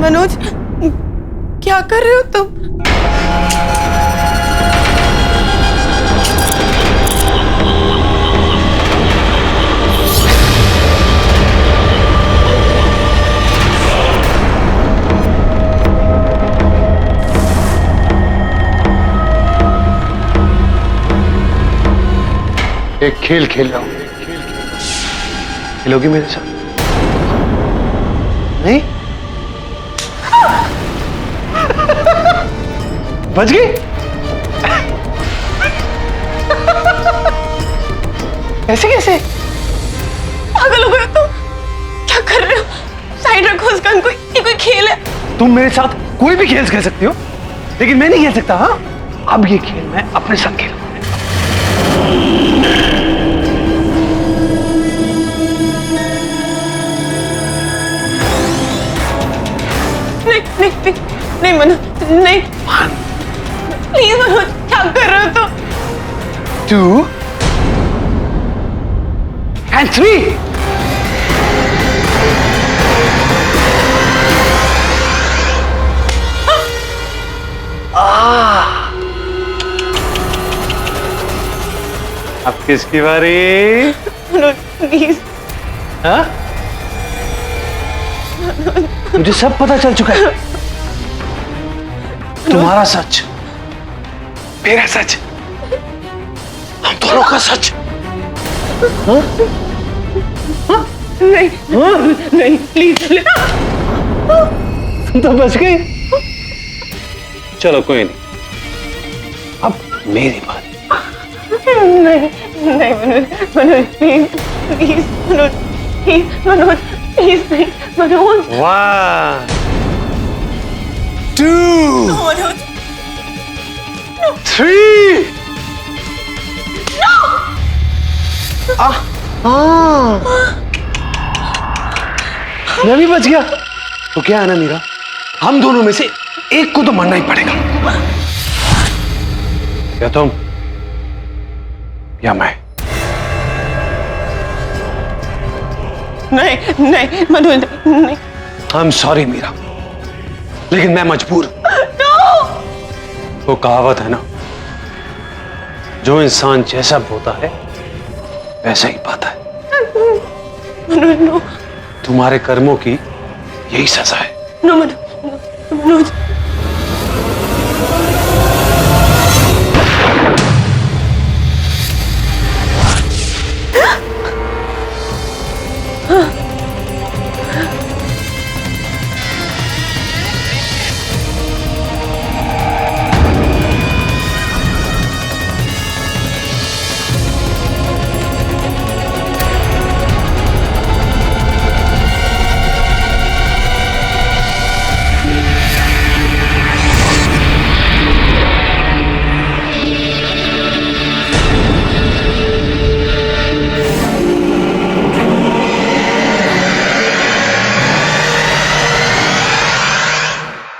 मनोज, क्या कर रहे हो तुम? एक खेल खेल रहा हूं। खेलोगी मेरे साथ? नहीं? बच गई? ऐसे कैसे? पागल हो गए तुम? क्या कर रहे हो? साइड रखो उस गन को, ये कोई खेल है? तुम मेरे साथ कोई भी खेल खेल सकती हो, लेकिन मैं नहीं खेल सकता। हाँ, अब ये खेल मैं अपने साथ खेलूंगा। नहीं नहीं नहीं नहीं मनोज, नहीं। प्लीज मनोज, क्या कर रहे हो तुम? 2 and 3। अब किसकी बारी? मनोज प्लीज। हाँ? मुझे सब पता चल चुका है। तुम्हारा सच, मेरा सच, हम दोनों का सच। हाँ? हाँ? नहीं हाँ? नहीं प्लीज। तुम तो बच गई। चलो कोई नहीं, अब मेरी बारी। नहीं नहीं Manoj, Manoj please please Manoj, please Manoj, please नहीं मनोज। 1 2 मनोज 3। मैं भी बच गया। तो क्या है ना मीरा, हम दोनों में से एक को तो मरना ही पड़ेगा, या तुम या मैं। नहीं नहीं मनोज नहीं। आई एम सॉरी मीरा, लेकिन मैं मजबूर हूं। वो कहावत है ना, जो इंसान जैसा बोता है वैसा ही पाता है। मनोज नो। तुम्हारे कर्मों की यही सजा है। नो मनोज, मनोज।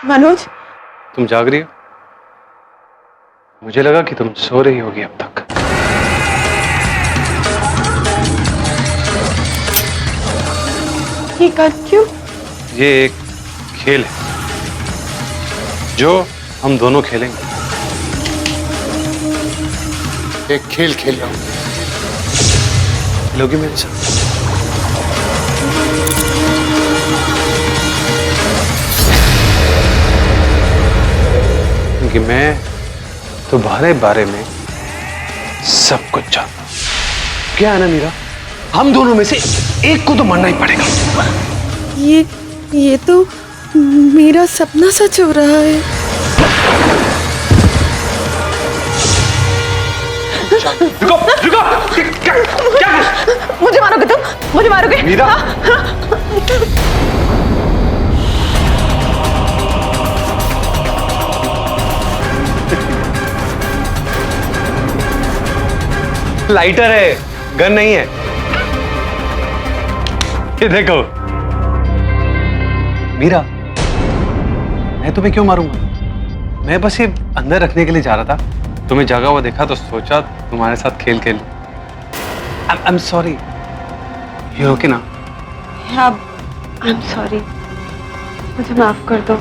मनोज, तुम जाग रही हो? मुझे लगा कि तुम सो रही होगी अब तक। ये कर क्यों? ये एक खेल है जो हम दोनों खेलेंगे। एक खेल खेल रहा हूं, खेलोगी मेरे साथ? क्योंकि मैं तुम्हारे बारे में सब कुछ जानता हूं। क्या है ना मीरा, हम दोनों में से एक को तो मरना ही पड़ेगा। ये तो मेरा सपना सच हो रहा है। रुको रुको, क्या मुझे मारोगे तुम? मुझे मारोगे? मीरा, लाइटर है, गन नहीं है। ये देखो मीरा, मैं तुम्हें क्यों मारूंगा? मैं बस ये अंदर रखने के लिए जा रहा था। तुम्हें जागा हुआ देखा तो सोचा तुम्हारे साथ खेल खेल। I am sorry. ये ओके ना? I am sorry. मुझे माफ कर दो।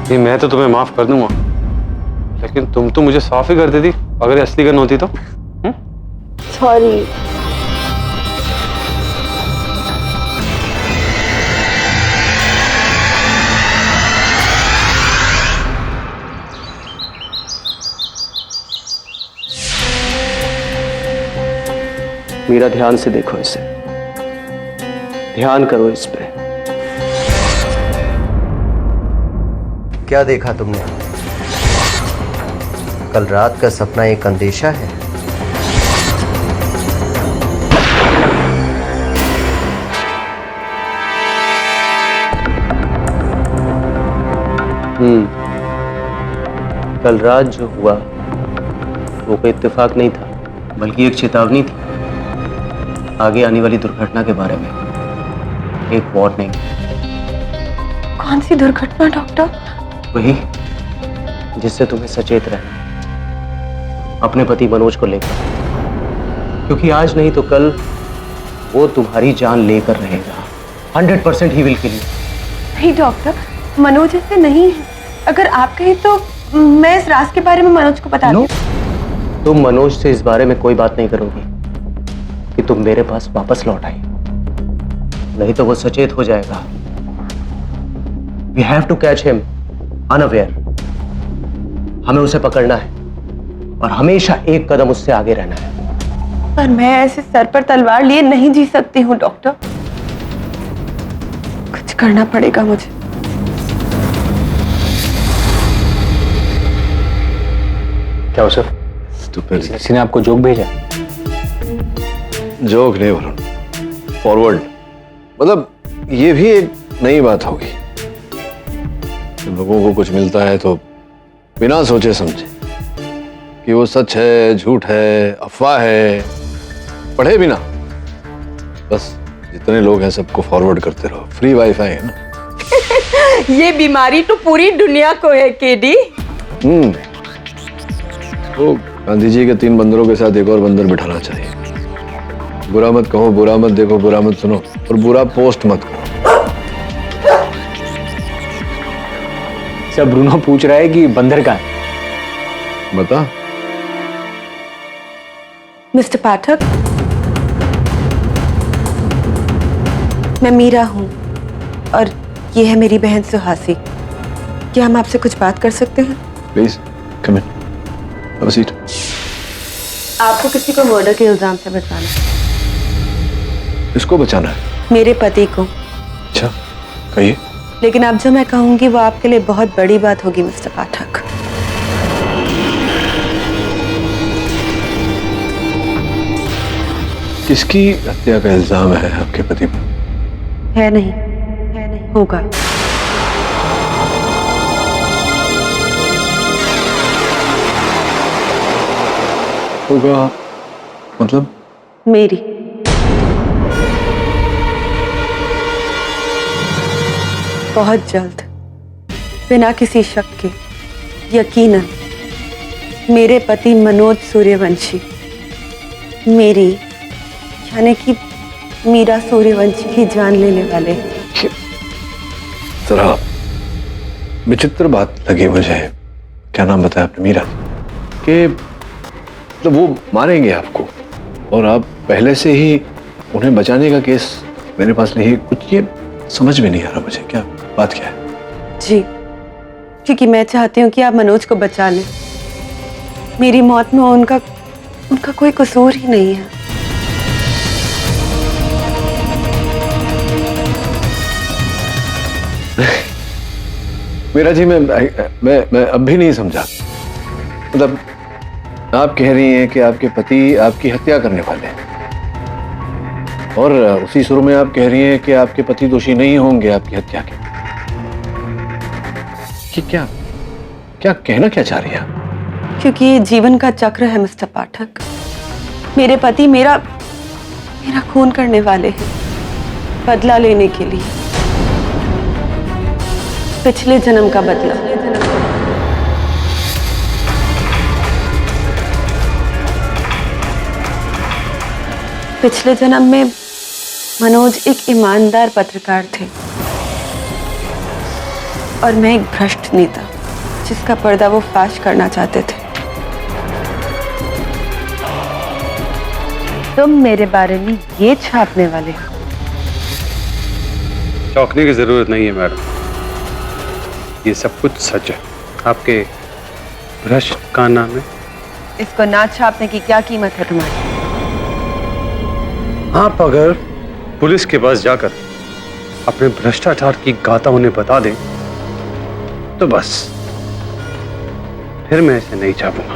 नहीं, मैं तो तुम्हें माफ कर दूंगा, लेकिन तुम तो मुझे साफ ही कर देती अगर ये असली गन होती तो। सॉरी। मीरा, ध्यान से देखो इसे, ध्यान करो इस पे। क्या देखा तुमने? कल रात का सपना एक अंदेशा है? कल रात जो हुआ वो कोई इत्तेफाक नहीं था, बल्कि एक चेतावनी थी आगे आने वाली दुर्घटना के बारे में, एक वार्निंग। कौन सी दुर्घटना डॉक्टर? वही जिससे तुम्हें सचेत रहना अपने पति मनोज को लेकर, क्योंकि आज नहीं तो कल वो तुम्हारी जान लेकर रहेगा। 100% ही विल किल यू। नहीं डॉक्टर, मनोज ऐसे नहीं है। अगर आप कहें तो मैं इस राज के बारे में मनोज को बता दूं। तुम मनोज से इस बारे में कोई बात नहीं करोगी कि तुम मेरे पास वापस लौट आई, नहीं तो वो सचेत हो जाएगा। We have to catch him unaware। हमें उसे पकड़ना है और हमेशा एक कदम उससे आगे रहना है। पर मैं ऐसे सर पर तलवार लिए नहीं जी सकती हूँ डॉक्टर, कुछ करना पड़ेगा मुझे। क्या हो सर? किसी ने आपको जोक भेजा? जोक नहीं वरुण, फॉरवर्ड। मतलब ये भी एक नई बात होगी। जब लोगों को कुछ मिलता है तो बिना सोचे समझे कि वो सच है, झूठ है, अफवाह है, पढ़े बिना बस जितने लोग हैं सबको फॉरवर्ड करते रहो। फ्री वाईफाई है ना। ये बीमारी तो पूरी दुनिया को है केडी। तो गांधी जी के 3 बंदरों के साथ एक और बंदर बिठाना चाहिए। बुरा मत कहो, बुरा मत देखो, बुरा मत सुनो और बुरा पोस्ट मत करो। सब ब्रूनो पूछ रहा है कि बंदर कहाँ है? बता। मिस्टर पाठक, मैं मीरा हूँ और ये है मेरी बहन सुहासी। क्या हम आपसे कुछ बात कर सकते हैं? Please come in, have a seat. आपको किसी को मर्डर के इल्जाम से बचाना है। किसको बचाना है? मेरे पति को। अच्छा कहिए। लेकिन अब जो मैं कहूंगी वो आपके लिए बहुत बड़ी बात होगी मिस्टर पाठक। किसकी हत्या का इल्जाम है आपके पति पर? है नहीं, होगा। होगा मतलब? मेरी। बहुत जल्द, बिना किसी शक के, यकीनन मेरे पति मनोज सूर्यवंशी मेरी यानी कि मीरा सूर्यवंशी की जान लेने वाले हैं। जरा विचित्र बात लगी मुझे। क्या नाम बताया आपने? मीरा के मतलब वो मारेंगे आपको और आप पहले से ही उन्हें बचाने का केस मेरे पास नहीं। कुछ ये समझ में नहीं आ रहा मुझे, क्या बात क्या है? जी, क्योंकि मैं चाहती हूँ कि आप मनोज को बचा लें। मेरी मौत में उनका कोई कसूर ही नहीं है। मीरा जी, मैं अब भी नहीं समझा। मतलब आप कह रही हैं कि आपके पति आपकी हत्या करने वाले हैं और उसी सुर में आप कह रही हैं कि आपके पति दोषी नहीं होंगे आपकी हत्या के। कि क्या कहना क्या चाह रही हैं आप? क्योंकि ये जीवन का चक्र है मिस्टर पाठक। मेरे पति मेरा खून करने वाले हैं, बदला लेने के लिए। पिछले जन्म का बदला। पिछले जन्म में मनोज एक ईमानदार पत्रकार थे और मैं एक भ्रष्ट नेता जिसका पर्दा वो फाश करना चाहते थे। तुम मेरे बारे में ये छापने वाले हो? चौंकने की जरूरत नहीं है मैडम, ये सब कुछ सच है। आपके भ्रष्ट का नाम है। इसको ना छापने की क्या कीमत है तुम्हारी? आप अगर पुलिस के पास जाकर अपने भ्रष्टाचार की गाथा उन्हें बता दें तो बस फिर मैं इसे नहीं छापूंगा।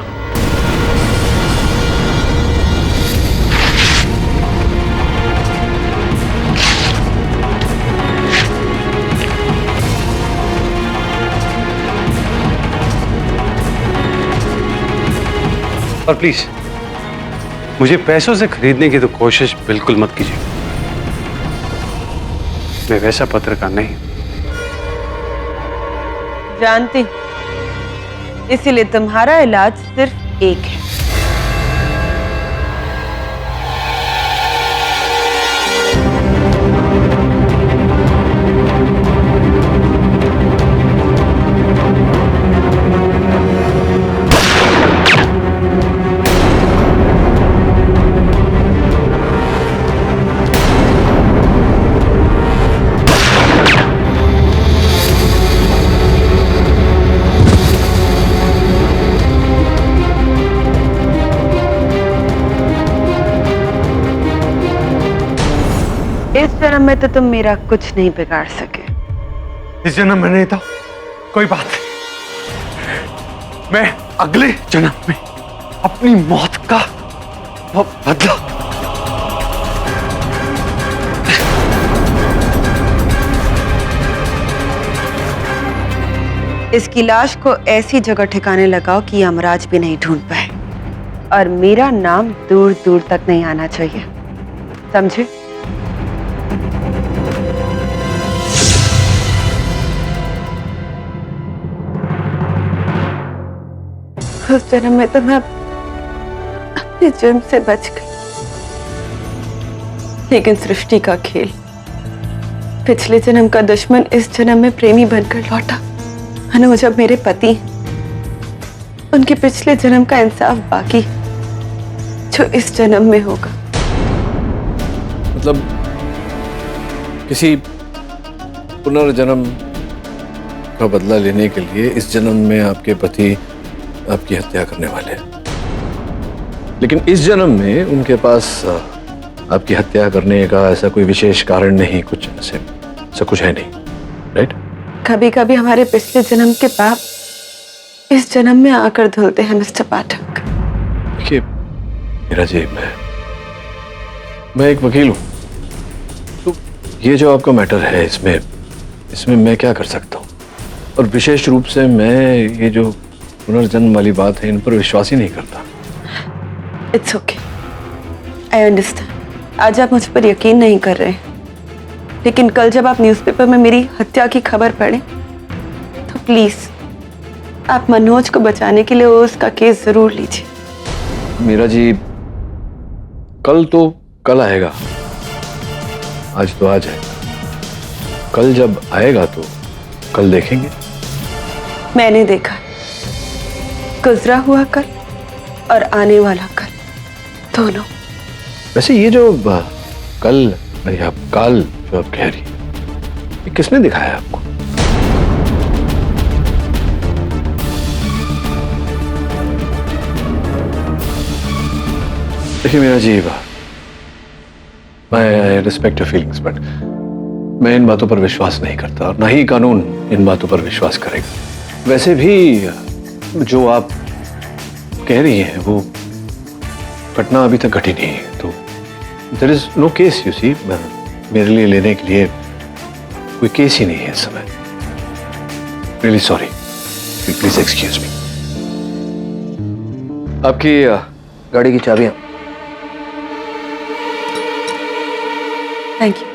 और प्लीज मुझे पैसों से खरीदने की तो कोशिश बिल्कुल मत कीजिए। मैं वैसा पत्रकार नहीं। जानती, इसीलिए तुम्हारा इलाज सिर्फ एक है। इस जन्म में तो तुम मेरा कुछ नहीं बिगाड़ सके। इस जन्म में नहीं था, कोई बात नहीं। मैं अगले जन्म में अपनी मौत का वो बदला। इसकी लाश को ऐसी जगह ठिकाने लगाओ कि यमराज भी नहीं ढूंढ पाए और मेरा नाम दूर दूर तक नहीं आना चाहिए, समझे? उस जन्म में तो मैं अपने जुर्म से बच गई, लेकिन सृष्टि का खेल, पिछले जन्म का दुश्मन इस जन्म में प्रेमी बनकर लौटा। मनोज अब मेरे पति, उनके पिछले जन्म का इंसाफ बाकी जो इस जन्म में होगा। मतलब किसी पुनर्जन्म का बदला लेने के लिए इस जन्म में आपके पति आपकी हत्या करने वाले हैं, लेकिन इस जन्म में उनके पास आपकी हत्या करने का ऐसा कोई विशेष कारण नहीं, कुछ ऐसा कुछ है नहीं, राइट? कभी कभी हमारे पिछले जन्म के पाप इस जन्म में आकर धुलते हैं मिस्टर पाठक। देखिए मेरा जी, मैं एक वकील हूं, तो ये जो आपका मैटर है इसमें मैं क्या कर सकता हूं? और विशेष रूप से मैं ये जो पुनर्जन्म वाली बात है इन पर विश्वास ही नहीं करता। It's okay, I understand. आज आप मुझ पर यकीन नहीं कर रहे हैं, लेकिन कल जब आप न्यूज़पेपर में मेरी हत्या की खबर पढ़े तो प्लीज आप मनोज को बचाने के लिए उसका केस जरूर लीजिए। मीरा जी, कल तो कल आएगा, आज तो आज है। कल जब आएगा तो कल देखेंगे। मैंने देखा गुजरा हुआ कल और आने वाला कल दोनों। वैसे ये जो कल या काल जो आप कह रही है, ये किसने दिखाया आपको? देखिए मीरा जी, मैं रिस्पेक्ट योर फीलिंग्स, बट मैं इन बातों पर विश्वास नहीं करता और ना ही कानून इन बातों पर विश्वास करेगा। वैसे भी जो आप कह रही हैं वो घटना अभी तक घटी नहीं है, तो there is no case, you see. मेरे लिए लेने के लिए कोई केस ही नहीं है इस समय। Really sorry, please excuse me. आपकी गाड़ी की चाबियां। Thank you.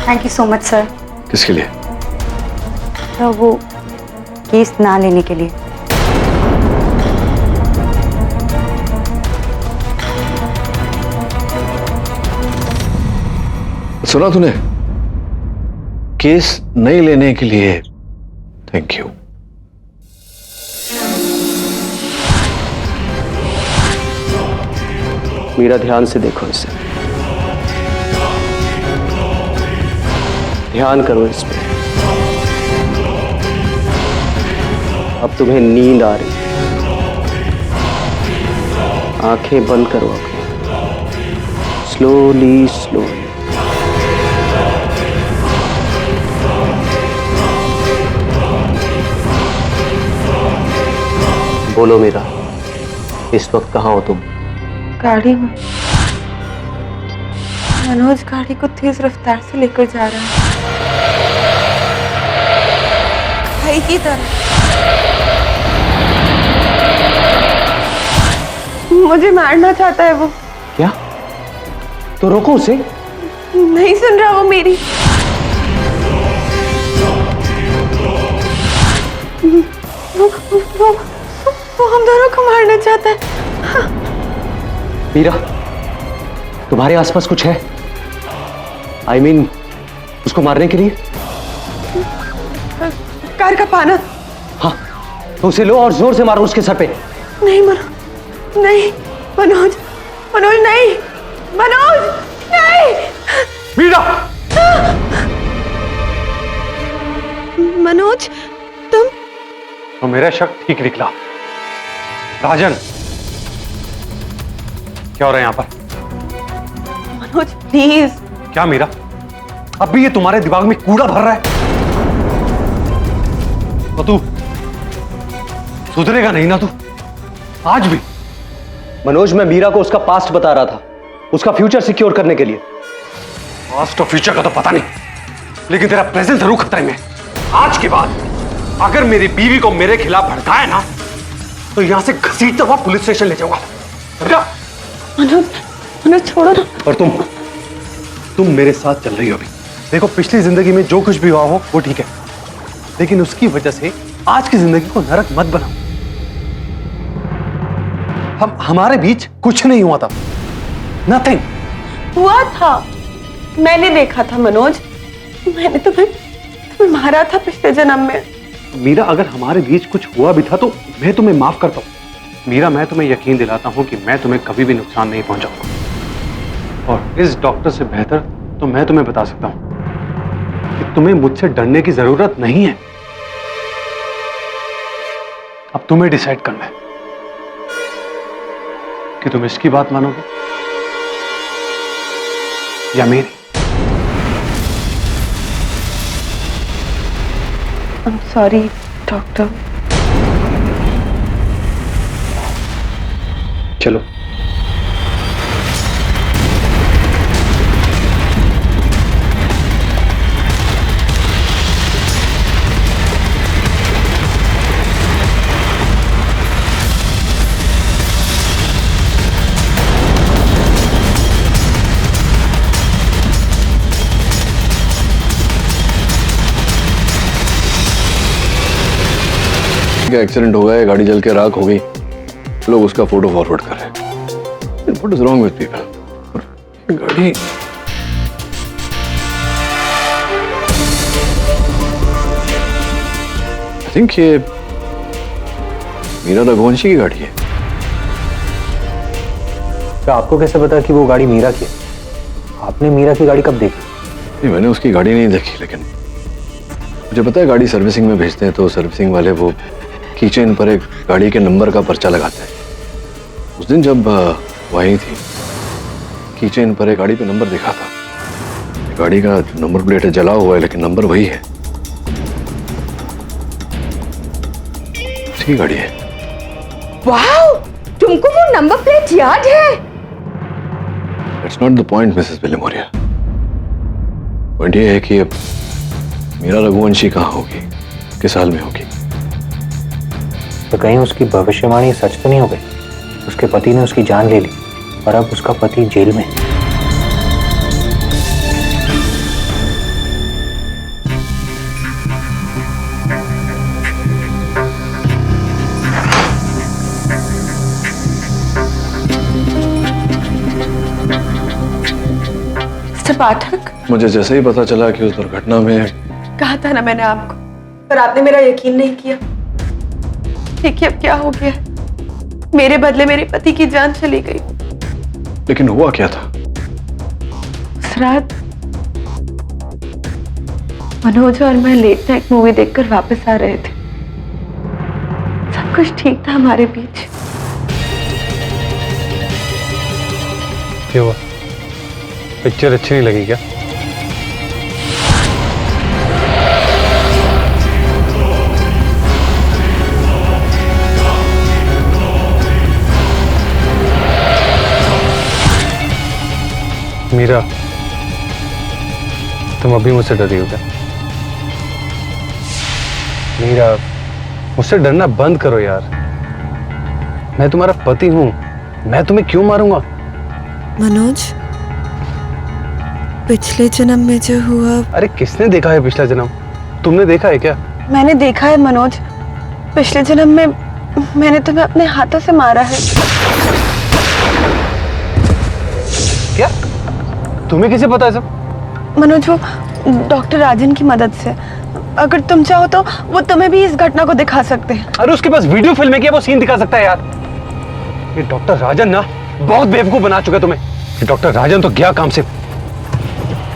Thank you so much sir. किसके लिए? तो वो केस ना लेने के लिए। सुना तूने? केस नहीं लेने के लिए थैंक यू। मीरा, ध्यान से देखो इसे, ध्यान करो इस पे। अब तुम्हें नींद आ रही, आंखें बंद करो अपनी, स्लोली स्लोली। बोलो मीरा, इस वक्त कहाँ हो तुम? गाड़ी में। मनोज गाड़ी को तेज रफ्तार से लेकर जा रहा है, भाई की तरह। मुझे मारना चाहता है वो। क्या? तो रोको उसे। नहीं सुन रहा वो मेरी। वो हम दोनों को मारना चाहता है। मीरा, तुम्हारे आसपास कुछ है? I mean, उसको मारने के लिए? कार का पाना। हाँ, तो उसे लो और जोर से मारो उसके सर पे। नहीं नहीं मनोज, मनोज नहीं, मनोज नहीं। मीरा! मनोज, तुम? तो मेरा शक ठीक निकला। राजन, क्या हो रहा है यहां पर? मनोज प्लीज। क्या मीरा, अब भी ये तुम्हारे दिमाग में कूड़ा भर रहा है? तो तू सुधरेगा नहीं ना तू, आज भी? मनोज, मैं मीरा को उसका पास्ट बता रहा था, उसका फ्यूचर सिक्योर करने के लिए। पास्ट और फ्यूचर का तो पता नहीं, लेकिन तेरा प्रेजेंट जरूर खतरे में है। आज के बाद अगर मेरी बीवी को मेरे खिलाफ भड़काए ना, तो यहां से घसीटता हुआ पुलिस स्टेशन ले जाऊंगा, समझा? मनोज, मनोज छोड़ो ना। और तुम मेरे साथ चल रही हो अभी। देखो, पिछली जिंदगी में जो कुछ भी हुआ हो वो ठीक है, लेकिन उसकी वजह से आज की जिंदगी को नरक मत बनाओ। हमारे बीच कुछ नहीं हुआ था, नथिंग। हुआ था, मैंने देखा था मनोज, मैंने तुम्हें मारा था पिछले जन्म में। मीरा, अगर हमारे बीच कुछ हुआ भी था तो मैं तुम्हें माफ करता हूं। मीरा, मैं तुम्हें यकीन दिलाता हूं कि मैं तुम्हें कभी भी नुकसान नहीं पहुंचाऊंगा। और इस डॉक्टर से बेहतर तो मैं तुम्हें बता सकता हूं कि तुम्हें मुझसे डरने की जरूरत नहीं है। अब तुम्हें डिसाइड करना है कि तुम इसकी बात मानोगे या मेरी। I'm sorry, doctor. चलो। क्या एक्सीडेंट हो गया, गाड़ी जल के राख हो गई, लोग उसका फोटो फॉरवर्ड कर रहे हैं। What is wrong with people? गाड़ी आई थिंक ये मीरा रघुवंशी की गाड़ी है। तो आपको कैसे पता कि वो गाड़ी मीरा की है? आपने मीरा की गाड़ी कब देखी? नहीं, मैंने उसकी गाड़ी नहीं देखी, लेकिन मुझे पता है गाड़ी सर्विसिंग में भेजते हैं तो सर्विसिंग वाले वो कीचेन पर एक गाड़ी के नंबर का पर्चा लगाते हैं। उस दिन जब वही थी, कीचेन पर एक गाड़ी पे नंबर दिखा था। गाड़ी का नंबर प्लेट है, जला हुआ है, लेकिन नंबर वही है, उसकी गाड़ी है। वाओ, तुमको वो नंबर प्लेट याद है? That's not the point, Mrs Bilimoria. Point ये है कि अब मीरा रघुवंशी कहाँ होगी, किस हाल में होगी। तो कहीं उसकी भविष्यवाणी सच तो नहीं हो गई? उसके पति ने उसकी जान ले ली और अब उसका पति जेल में। मिस्टर पाठक, मुझे जैसे ही पता चला कि उस दुर्घटना में कहा था ना मैंने आपको, पर आपने मेरा यकीन नहीं किया। देखिए अब क्या हो गया है, मेरे बदले मेरे पति की जान चली गई। लेकिन हुआ क्या था? उस रात मनोज और मैं लेट नाइट मूवी देखकर वापस आ रहे थे। सब कुछ ठीक था हमारे बीच। क्या हुआ? पिक्चर अच्छी नहीं लगी क्या? मीरा, तुम अभी मुझसे डरी हो क्या? मीरा, मुझसे डरना बंद करो यार। मैं तुम्हारा पति हूं, मैं तुम्हें क्यों मारूंगा? मनोज, पिछले जन्म में जो हुआ। अरे किसने देखा है पिछला जन्म? तुमने देखा है क्या? मैंने देखा है मनोज, पिछले जन्म में मैंने तुम्हें अपने हाथों से मारा है। क्या? तुम्हें कैसे पता है सब? मनोज, वो डॉक्टर राजन की मदद से। अगर तुम चाहो तो वो तुम्हें भी इस घटना को दिखा सकते हैं। अरे उसके पास वीडियो फिल्म है क्या? वो सीन दिखा सकता है यार। ये डॉक्टर राजन ना बहुत बेवकूफ बना चुका है तुम्हें। ये डॉक्टर राजन तो गया काम से।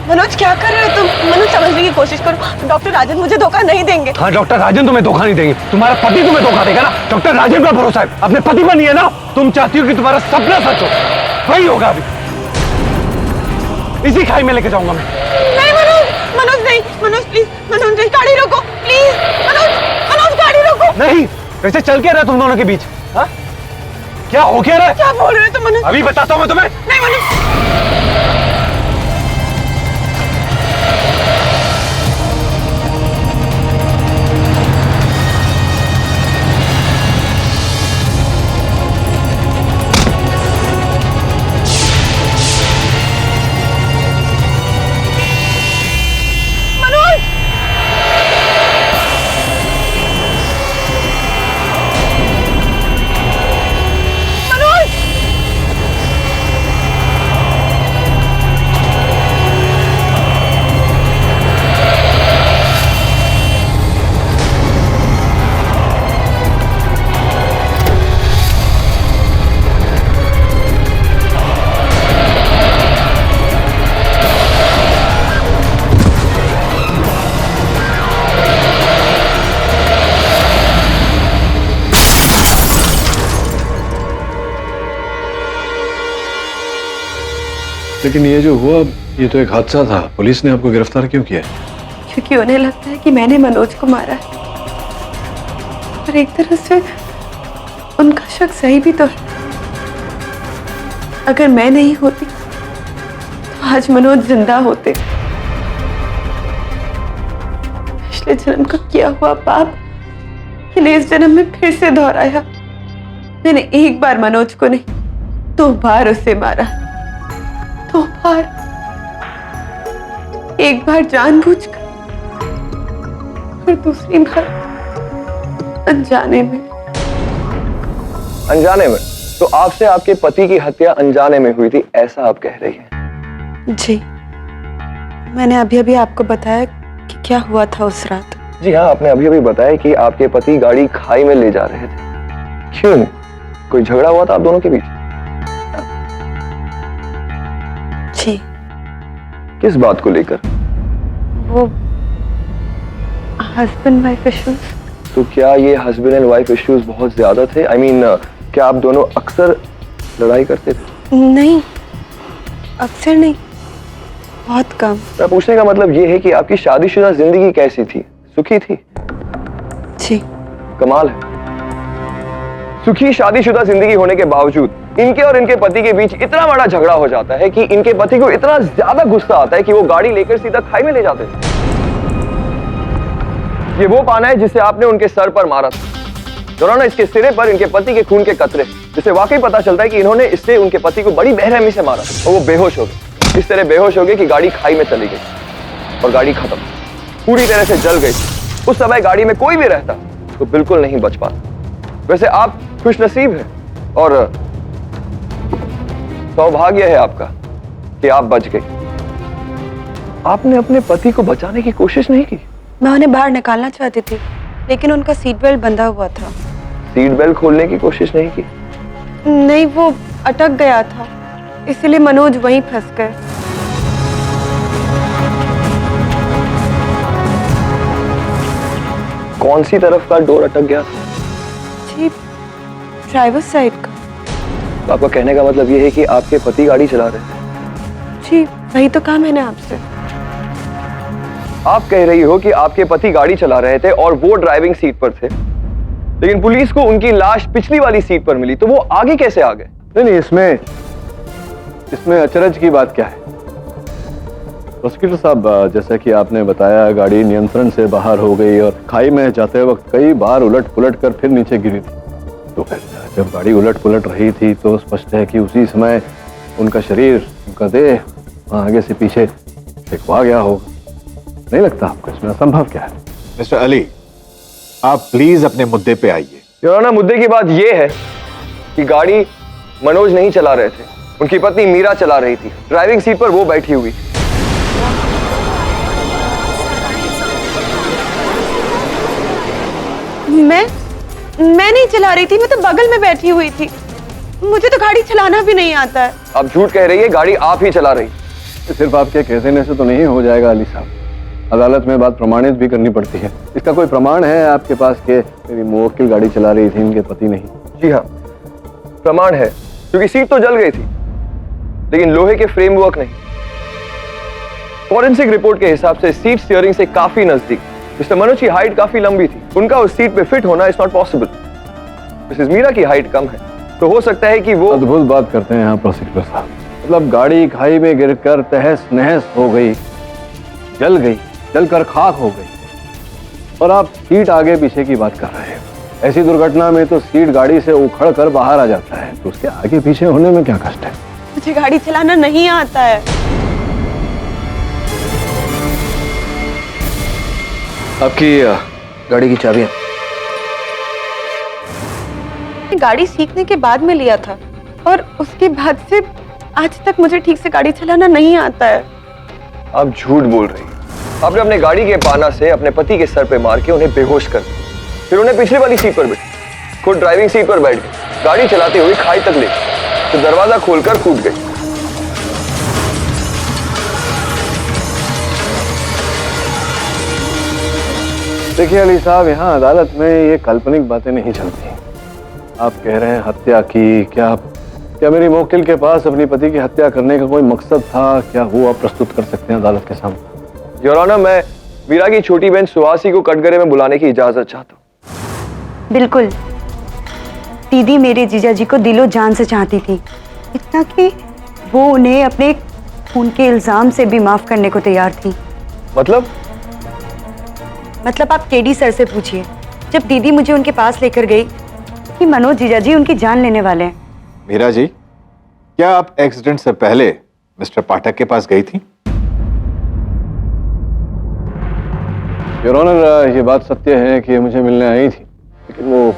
मनोज क्या कर रहे हो तुम? मनोज समझने की कोशिश करो, डॉक्टर राजन मुझे धोखा नहीं देंगे। हाँ, डॉक्टर राजन तुम्हें धोखा नहीं देंगे, तुम्हारा पति तुम्हें धोखा देगा ना। डॉक्टर राजन का भरोसा है, अपने पति पर नहीं है ना। तुम चाहती हो कि तुम्हारा सपना सच हो, वही होगा अभी। इसी खाई में लेके जाऊंगा मैं। नहीं मनोज, मनोज नहीं, मनोज प्लीज, मनोज नहीं, गाड़ी रोको प्लीज, मनोज, मनोज गाड़ी रोको। नहीं, वैसे चल क्या रहा है तुम दोनों के बीच? हाँ? क्या हो क्या रहा है? क्या बोल रहे हो तुम मनोज? अभी बताता हूँ मैं तुम्हें। नहीं मनोज। लेकिन ये जो हुआ, ये तो एक हादसा था। पुलिस ने आपको गिरफ्तार क्यों किया? क्योंकि उन्हें लगता है कि मैंने मनोज को मारा है। पर एक तरह से उनका शक सही भी तो है। अगर मैं नहीं होती तो आज मनोज जिंदा होते। पिछले जन्म का किया हुआ पाप मैंने इस जन्म में फिर से दोहराया। मैंने एक बार मनोज को नहीं, 2 बार उसे मारा। 2 बार, एक बार जानबूझकर और दूसरी बार अनजाने में। अनजाने में? तो आपसे आपके पति की हत्या अनजाने में हुई थी, ऐसा आप कह रही हैं? जी, मैंने अभी अभी आपको बताया कि क्या हुआ था उस रात। जी हाँ, आपने अभी अभी बताया कि आपके पति गाड़ी खाई में ले जा रहे थे। क्यों? कोई झगड़ा हुआ था आप दोनों के बीच? जी। किस बात को लेकर? वो हस्बैंड वाइफ इश्यूज। तो क्या ये हस्बैंड एंड वाइफ इश्यूज बहुत ज्यादा थे? I mean, क्या आप दोनों अक्सर लड़ाई करते थे? नहीं, अक्सर नहीं, बहुत कम। मैं पूछने का मतलब ये है कि आपकी शादीशुदा जिंदगी कैसी थी? सुखी थी? जी। कमाल है। सुखी शादीशुदा जिंदगी होने के बावजूद इनके और इनके पति के बीच इतना बड़ा झगड़ा हो जाता है कि इनके पति को इतना ज्यादा गुस्सा आता है कि वो गाड़ी लेकर सीधा खाई में ले जाते थे। ये वो पाना है जिसे आपने उनके सर पर मारा था। दौरान इसके सिरे पर इनके पति के खून के कतरे, जिससे वाकई पता चलता है कि इन्होंने इससे उनके पति को बड़ी बेरहमी से मारा और वो बेहोश हो गए। इस तरह बेहोश हो गए कि गाड़ी खाई में चली गई और गाड़ी खत्म, पूरी तरह से जल गई। उस समय गाड़ी में कोई भी रहता तो बिल्कुल नहीं बच पाता। वैसे आप खुशनसीब हैं और सौभाग्य है आपका कि आप बच गए। आपने अपने पति को बचाने की कोशिश नहीं की? मैं उन्हें बाहर निकालना चाहती थी, लेकिन उनका सीट बेल्ट बंधा हुआ था। सीट बेल्ट खोलने की कोशिश नहीं की? नहीं, वो अटक गया था, इसलिए मनोज वहीं फंस गए। कौन सी तरफ का डोर अटक गया था? जी, ड्राइवर साइड का। तो आपका कहने का मतलब ये है कि आपके पति गाड़ी चला रहे थे? जी, वही तो कहा मैंने आपसे। आप कह रही हो कि आपके पति गाड़ी चला रहे थे और वो ड्राइविंग सीट पर थे, लेकिन पुलिस को उनकी लाश पिछली वाली सीट पर मिली, तो वो आगे कैसे आ गए? नहीं, इसमें अचरज की बात क्या है? प्रोसिक्यूटर साहब, जैसा कि आपने बताया, गाड़ी नियंत्रण से बाहर हो गई और खाई में जाते वक्त कई बार उलट पुलट कर फिर नीचे गिरी थी। तो फिर जब गाड़ी उलट पुलट रही थी तो स्पष्ट है कि उसी समय उनका शरीर, उनका देह आगे से पीछे फेंकवा गया होगा। नहीं लगता आपको इसमें असंभव क्या है? मिस्टर अली, आप प्लीज अपने मुद्दे पे आइए। योर ऑनर, मुद्दे की बात यह है कि गाड़ी मनोज नहीं चला रहे थे, उनकी पत्नी मीरा चला रही थी। ड्राइविंग सीट पर वो बैठी हुई। मैं नहीं चला रही थी, मैं तो बगल में बैठी हुई थी। मुझे तो गाड़ी चलाना भी नहीं आता है। आप झूठ कह रही है, गाड़ी आप ही चला रही। सिर्फ आपके कह देने से तो नहीं हो जाएगा अली साहब, अदालत में बात प्रमाणित भी करनी पड़ती है। इसका कोई प्रमाण है आपके पास कि मेरी मुवक्किल गाड़ी चला रही थी, इनके पति नहीं? जी हाँ, प्रमाण है, क्योंकि सीट तो जल गई थी, लेकिन लोहे के फ्रेमवर्क नहीं। फॉरेंसिक रिपोर्ट के हिसाब से सीट स्टीयरिंग से काफी नजदीक। मिस्टर मनोज की हाइट काफी लंबी थी, उनका उस सीट पे फिट होना is not possible. Mrs Meera की हाइट कम है, तो हो सकता है कि वो... अद्भुत बात करते हैं यहाँ प्रोसिक्यूटर साहब। मतलब गाड़ी खाई में गिरकर तहस नहस हो गई, जल गई, जलकर खाक हो गई, और आप सीट आगे पीछे की बात कर रहे हैं। ऐसी दुर्घटना में तो सीट गाड़ी से उखड़ कर बाहर आ जाता है, तो उसके आगे पीछे होने में क्या कष्ट है? मुझे गाड़ी चलाना नहीं आता है। आपकी गाड़ी की चाबियां? गाड़ी सीखने के बाद में लिया था, और उसके बाद से आज तक मुझे ठीक से गाड़ी चलाना नहीं आता है। आप झूठ बोल रही हैं। आपने अपने गाड़ी के पाना से अपने पति के सर पे मार के उन्हें बेहोश कर दिया, फिर उन्हें पिछली वाली सीट पर बैठी, खुद ड्राइविंग सीट पर बैठ गई, गाड़ी चलाते हुए खाई तक ले गई, तो दरवाजा खोलकर कूद गई। देखिए अली साहब, यहाँ अदालत में ये काल्पनिक बातें नहीं चलती। आप कह रहे हैं हत्या की, क्या मेरी मुवक्किल के पास अपनी पति की हत्या करने का कोई मकसद था? क्या वो आप प्रस्तुत कर सकते हैं अदालत के सामने? योर ऑनर, मैं मीरा की छोटी बहन सुहासी को कटघरे में बुलाने की इजाजत चाहता हूँ। बिल्कुल, दीदी मेरे जीजा जी को दिलो जान से चाहती थी, इतना कि वो उन्हें अपने खून के इल्जाम से भी माफ करने को तैयार थी। मतलब आप केडी सर से पूछिए, जब दीदी मुझे उनके पास लेकर गई कि मनोज जीजा जी उनकी जान लेने वाले हैं। मीरा जी, क्या आप एक्सीडेंट से पहले मिस्टर पाठक के पास गई थी? योर ऑनर, ये बात सत्य है कि मुझे मिलने आई थी, लेकिन वो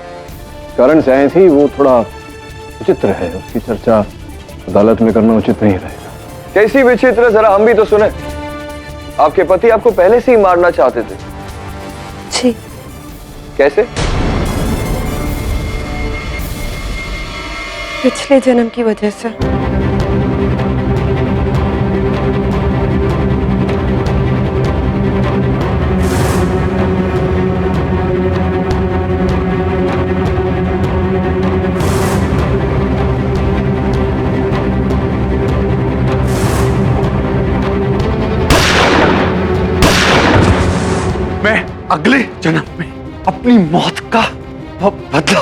कारण से आई थी, वो थोड़ा विचित्र है, उसकी चर्चा अदालत में करना उचित नहीं रहेगा। कैसी विचित्र, जरा हम भी तो सुने। आपके पति आपको पहले से ही मारना चाहते थे? जी। कैसे? पिछले जन्म की वजह से। मैं अगले जन्म में अपनी मौत का बदला।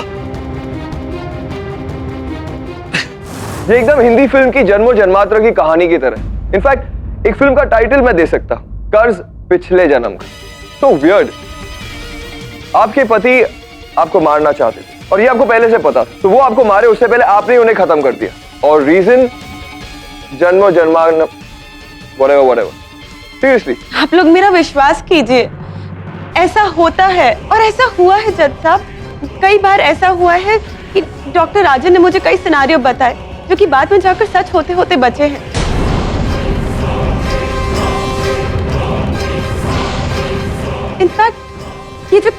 ये एकदम हिंदी फिल्म की जन्मों जन्मांतर की कहानी की तरह। इनफैक्ट एक फिल्म का टाइटल मैं दे सकता हूं, कर्ज पिछले जन्म का। तो वियर्ड। आपके पति आपको मारना चाहते थे और ये आपको पहले से पता था, तो वो आपको मारे उससे पहले आपने उन्हें खत्म कर दिया, और रीजन जन्मों जन्मांतर व्हाटएवर। सीरियसली आप लोग मेरा विश्वास कीजिए, ऐसा होता है और ऐसा हुआ है जज साहब। कई बार ऐसा हुआ है कि डॉक्टर राजन ने मुझे कई सिनारियो बताए जो कि बाद में जाकर सच होते होते बचे हैं।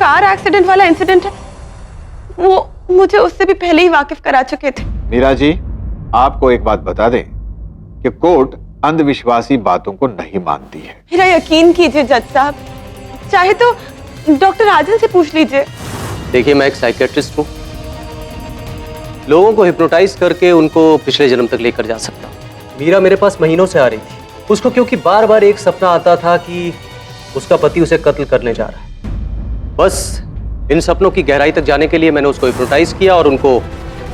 कार एक्सीडेंट वाला इंसिडेंट है वो मुझे उससे भी पहले ही वाकिफ करा चुके थे। मीरा जी, आपको एक बात बता दें कि कोर्ट अंधविश्वासी बातों को नहीं मानती है। मेरा यकीन कीजिए जज साहब, चाहे तो डॉक्टर राजन से पूछ लीजिए। देखिए, मैं एक साइकियाट्रिस्ट हूँ, लोगों को हिप्नोटाइज करके उनको पिछले जन्म तक लेकर जा सकता हूँ। मीरा मेरे पास महीनों से आ रही थी, उसको क्योंकि बार बार एक सपना आता था कि उसका पति उसे कत्ल करने जा रहा है। बस इन सपनों की गहराई तक जाने के लिए मैंने उसको हिप्नोटाइज किया और उनको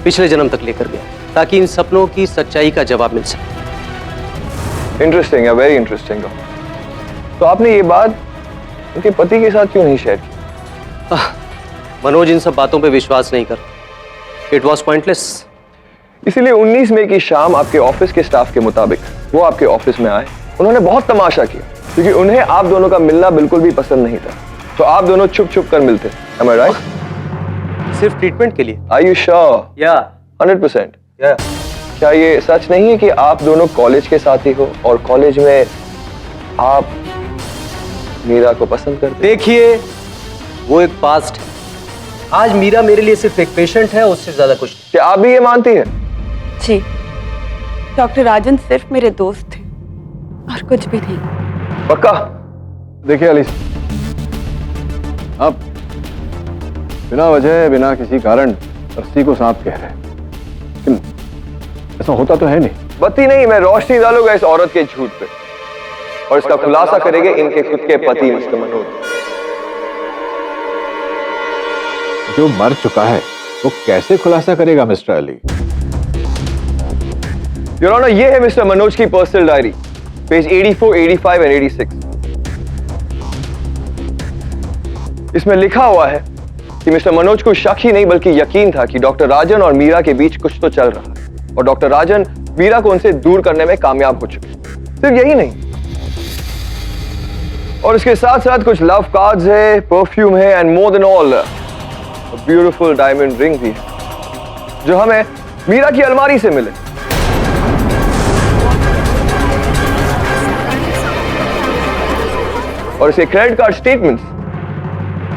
पिछले जन्म तक लेकर गया ताकि इन सपनों की सच्चाई का जवाब मिल सके। इंटरेस्टिंग है, वेरी इंटरेस्टिंग। तो आपने ये बात उनके पति के साथ क्यों नहीं शेयर की? मनोज इन सब बातों पे विश्वास नहीं करता। It was pointless. इसीलिए 19 मई की शाम आपके ऑफिस के स्टाफ के मुताबिक वो आपके ऑफिस में आए। उन्होंने बहुत तमाशा किया क्योंकि उन्हें आप दोनों का मिलना बिल्कुल भी पसंद नहीं था, तो आप दोनों छुप छुप कर मिलते। Am I right? सिर्फ ट्रीटमेंट के लिए। Are you sure? या 100%? या क्या ये सच नहीं है कि आप दोनों कॉलेज के साथी हो और कॉलेज में आप मीरा को पसंद करते? देखिए, वो एक पास्ट है। आज मीरा मेरे लिए सिर्फ एक पेशेंट है, उससे ज्यादा कुछ नहीं। क्या आप भी ये मानती हैं? जी, डॉक्टर राजन सिर्फ मेरे दोस्त थे और कुछ भी नहीं। पक्का? देखिए अली, आप बिना वजह बिना किसी कारण रस्सी को सांप कह रहे हैं, लेकिन ऐसा होता तो है नहीं। बत्ती नहीं, मैं रोशनी डालूंगा इस औरत के झूठ पे और इसका खुलासा करेंगे इनके खुद के पति मिस्टर मनोज। जो मर चुका है वो कैसे खुलासा करेगा मिस्टर अली? योर ऑनर, ये है मिस्टर मनोज की पर्सनल डायरी, पेज 84, 85 एंड 86। इसमें लिखा हुआ है कि मिस्टर मनोज को शक ही नहीं बल्कि यकीन था कि डॉक्टर राजन और मीरा के बीच कुछ तो चल रहा है और डॉक्टर राजन मीरा को उनसे दूर करने में कामयाब हो चुके। सिर्फ यही नहीं, और इसके साथ साथ कुछ लव कार्ड्स है, परफ्यूम है and more than all beautiful diamond ring भी है जो हमें मीरा की अलमारी से मिले। और इसके क्रेडिट कार्ड स्टेटमेंट्स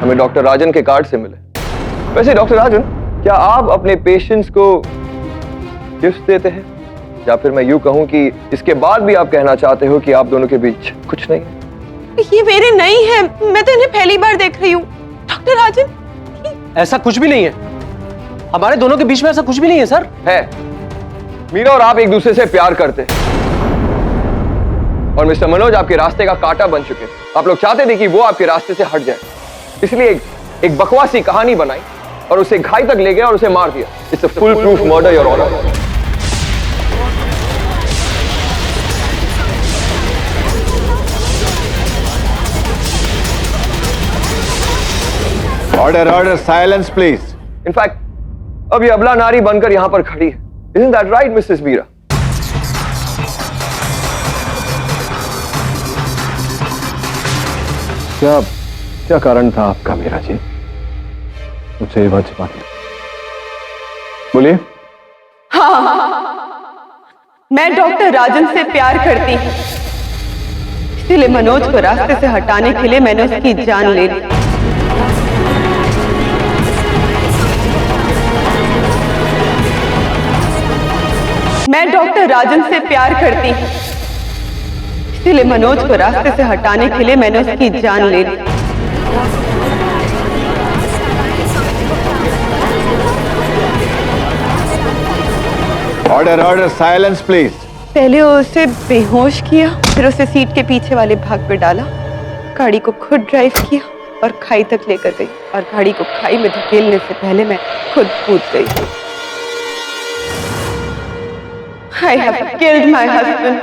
हमें डॉक्टर राजन के कार्ड से मिले। वैसे डॉक्टर राजन, क्या आप अपने पेशेंट्स को गिफ्ट देते हैं, या फिर मैं यूं कहूं कि इसके बाद भी आप कहना चाहते हो कि आप दोनों के बीच कुछ नहीं है? ये मेरे नहीं है, मैं तो इन्हें पहली बार देख रही हूँ। डॉक्टर राजन, ऐसा कुछ भी नहीं है, हमारे दोनों के बीच में ऐसा कुछ भी नहीं है सर। है। मीरा और आप एक दूसरे से प्यार करते हैं और मिस्टर मनोज आपके रास्ते का कांटा बन चुके हैं। आप लोग चाहते थे कि वो आपके रास्ते से हट जाए, इसलिए एक बकवासी कहानी बनाई और उसे घाई तक ले गए और उसे मार दिया। It's a full proof murder your honour. Order order, silence please. In fact अब ये अबला नारी बनकर यहां पर खड़ी है। Isn't that right, Mrs Meera? क्या क्या कारण था आपका मीरा जी, मुझसे ये बात छिपाने? बोलिए। मैं डॉक्टर राजन से प्यार करती हूँ, इसीलिए मनोज को रास्ते से हटाने के लिए मैंने उसकी जान ले ली। मैं डॉक्टर राजन से प्यार करती हूँ, इसीलिए मनोज को रास्ते से हटाने के लिए मैंने उसकी जान ले ली। Order order, silence please. पहले उसे बेहोश किया, फिर उसे सीट के पीछे वाले भाग पे डाला, गाड़ी को खुद ड्राइव किया और खाई तक लेकर गई, और गाड़ी को खाई में धकेलने से पहले मैं खुद कूद गई। I have killed my husband.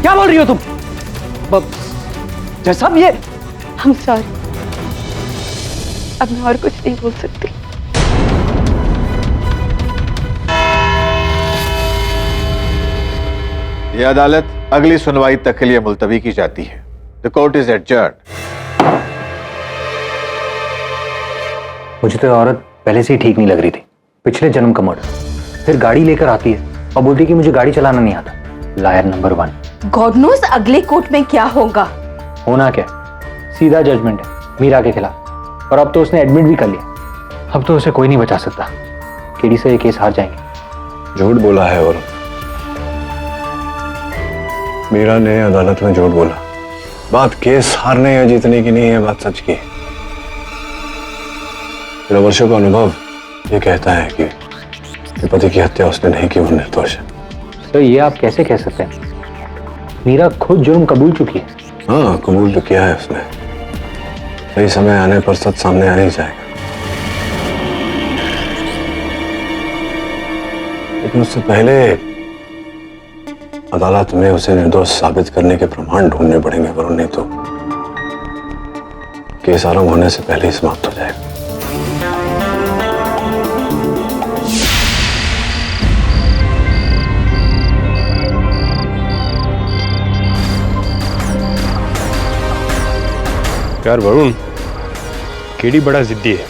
क्या बोल रही हो तुम? जैसा ये I'm sorry. अब मैं और कुछ नहीं बोल सकती। यह अदालत अगली सुनवाई तक के लिए मुलतवी की जाती है। The court is adjourned. मुझे तो ये औरत पहले से ही ठीक नहीं लग रही थी। पिछले जन्म का मर्डर, फिर गाड़ी लेकर आती है और बोलती है कि मुझे गाड़ी चलाना नहीं आता। Liar number 1। गॉड नोस अगले कोर्ट में क्या होगा। होना क्या, सीधा जजमेंट है मीरा के खिलाफ, और अब तो उसने एडमिट भी कर लिया। अब तो उसे कोई नहीं बचा सकता। केडी से ये केस हार जाएंगे। झूठ बोला है और मीरा ने अदालत में झूठ बोला। बात केस हारने या जीतने की नहीं है, बात सच की है। मेरा वर्षों का अनुभव ये कहता है कि पति की हत्या उसने नहीं की, वो निर्दोष है। तो ये आप कैसे कह सकते हैं? मीरा खुद जुर्म कबूल चुकी है। हाँ, कबूल तो किया है उसने। सही समय आने पर सच सामने आ ही जाएगा। लेकिन उससे पहले अदालत में उसे निर्दोष साबित करने के प्रमाण ढूंढने पड़ेंगे, वरुण, नहीं तो केस आरंभ होने से पहले ही समाप्त हो जाएगा। यार वरुण, केडी बड़ा जिद्दी है।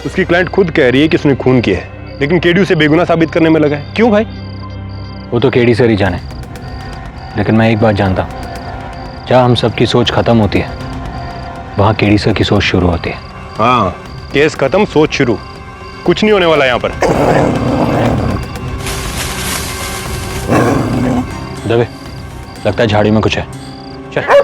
उसकी क्लाइंट खुद कह रही है कि उसने खून किया है, लेकिन केडी उसे बेगुनाह साबित करने में लगा है। क्यों भाई? वो तो केडी से ही जाने, लेकिन मैं एक बात जानता हूँ, जहाँ हम सबकी सोच खत्म होती है वहाँ केडी सर की सोच शुरू होती है। हाँ, केस खत्म, सोच शुरू। कुछ नहीं होने वाला यहाँ पर। दबे, लगता है झाड़ी में कुछ है। चल।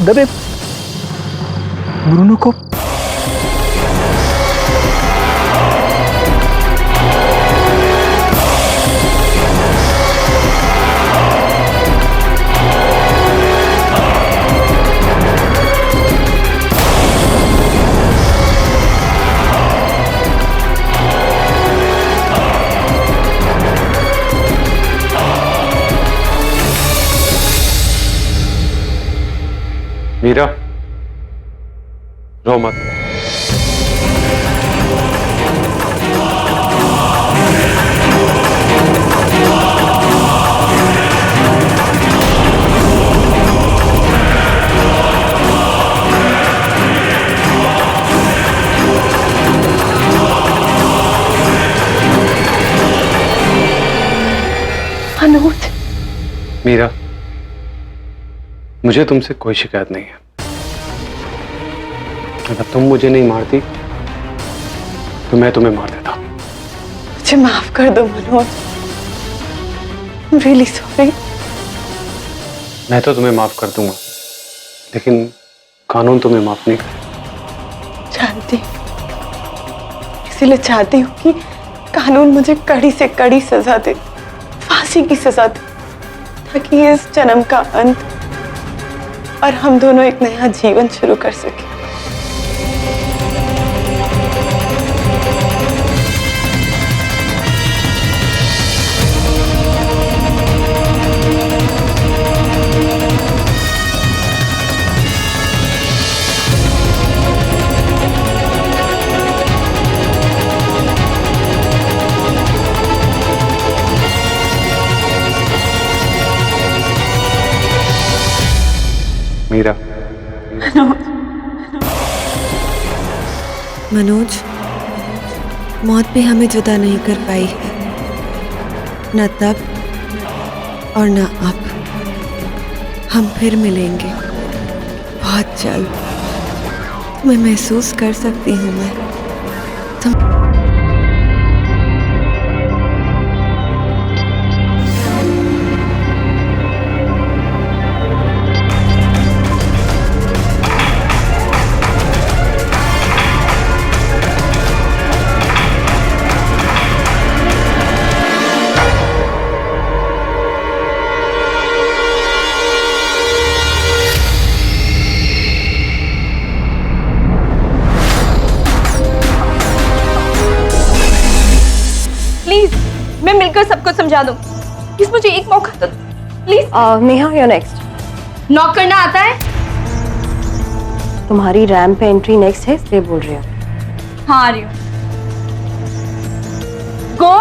दबे, ब्रूनो को मीरा, रो मत। अनुज, मीरा, मुझे तुमसे कोई शिकायत नहीं है। अगर तुम मुझे नहीं मारती तो मैं तुम्हें मार देता। मुझे माफ कर दो मनोज। Really sorry. मैं तो तुम्हें माफ कर दूंगा, लेकिन कानून तुम्हें माफ नहीं करेगा। जानती हूँ, इसीलिए चाहती हूँ कि कानून मुझे कड़ी से कड़ी सजा दे, फांसी की सजा दे, ताकि इस जन्म का अंत और हम दोनों एक नया जीवन शुरू कर सकें। मीरा। मनोज, मौत भी हमें जुदा नहीं कर पाई है, न तब और न अब। हम फिर मिलेंगे बहुत जल्द। मैं महसूस कर सकती हूँ मैं तुम। मैं मिलकर सबको समझा दूं। प्लीज मुझे एक मौका दो please. Neha, you're next. Knock करना आता है? तुम्हारी रैंप पे एंट्री नेक्स्ट है, इसलिए बोल रही हूँ। हाँ आ रही हूँ। गो।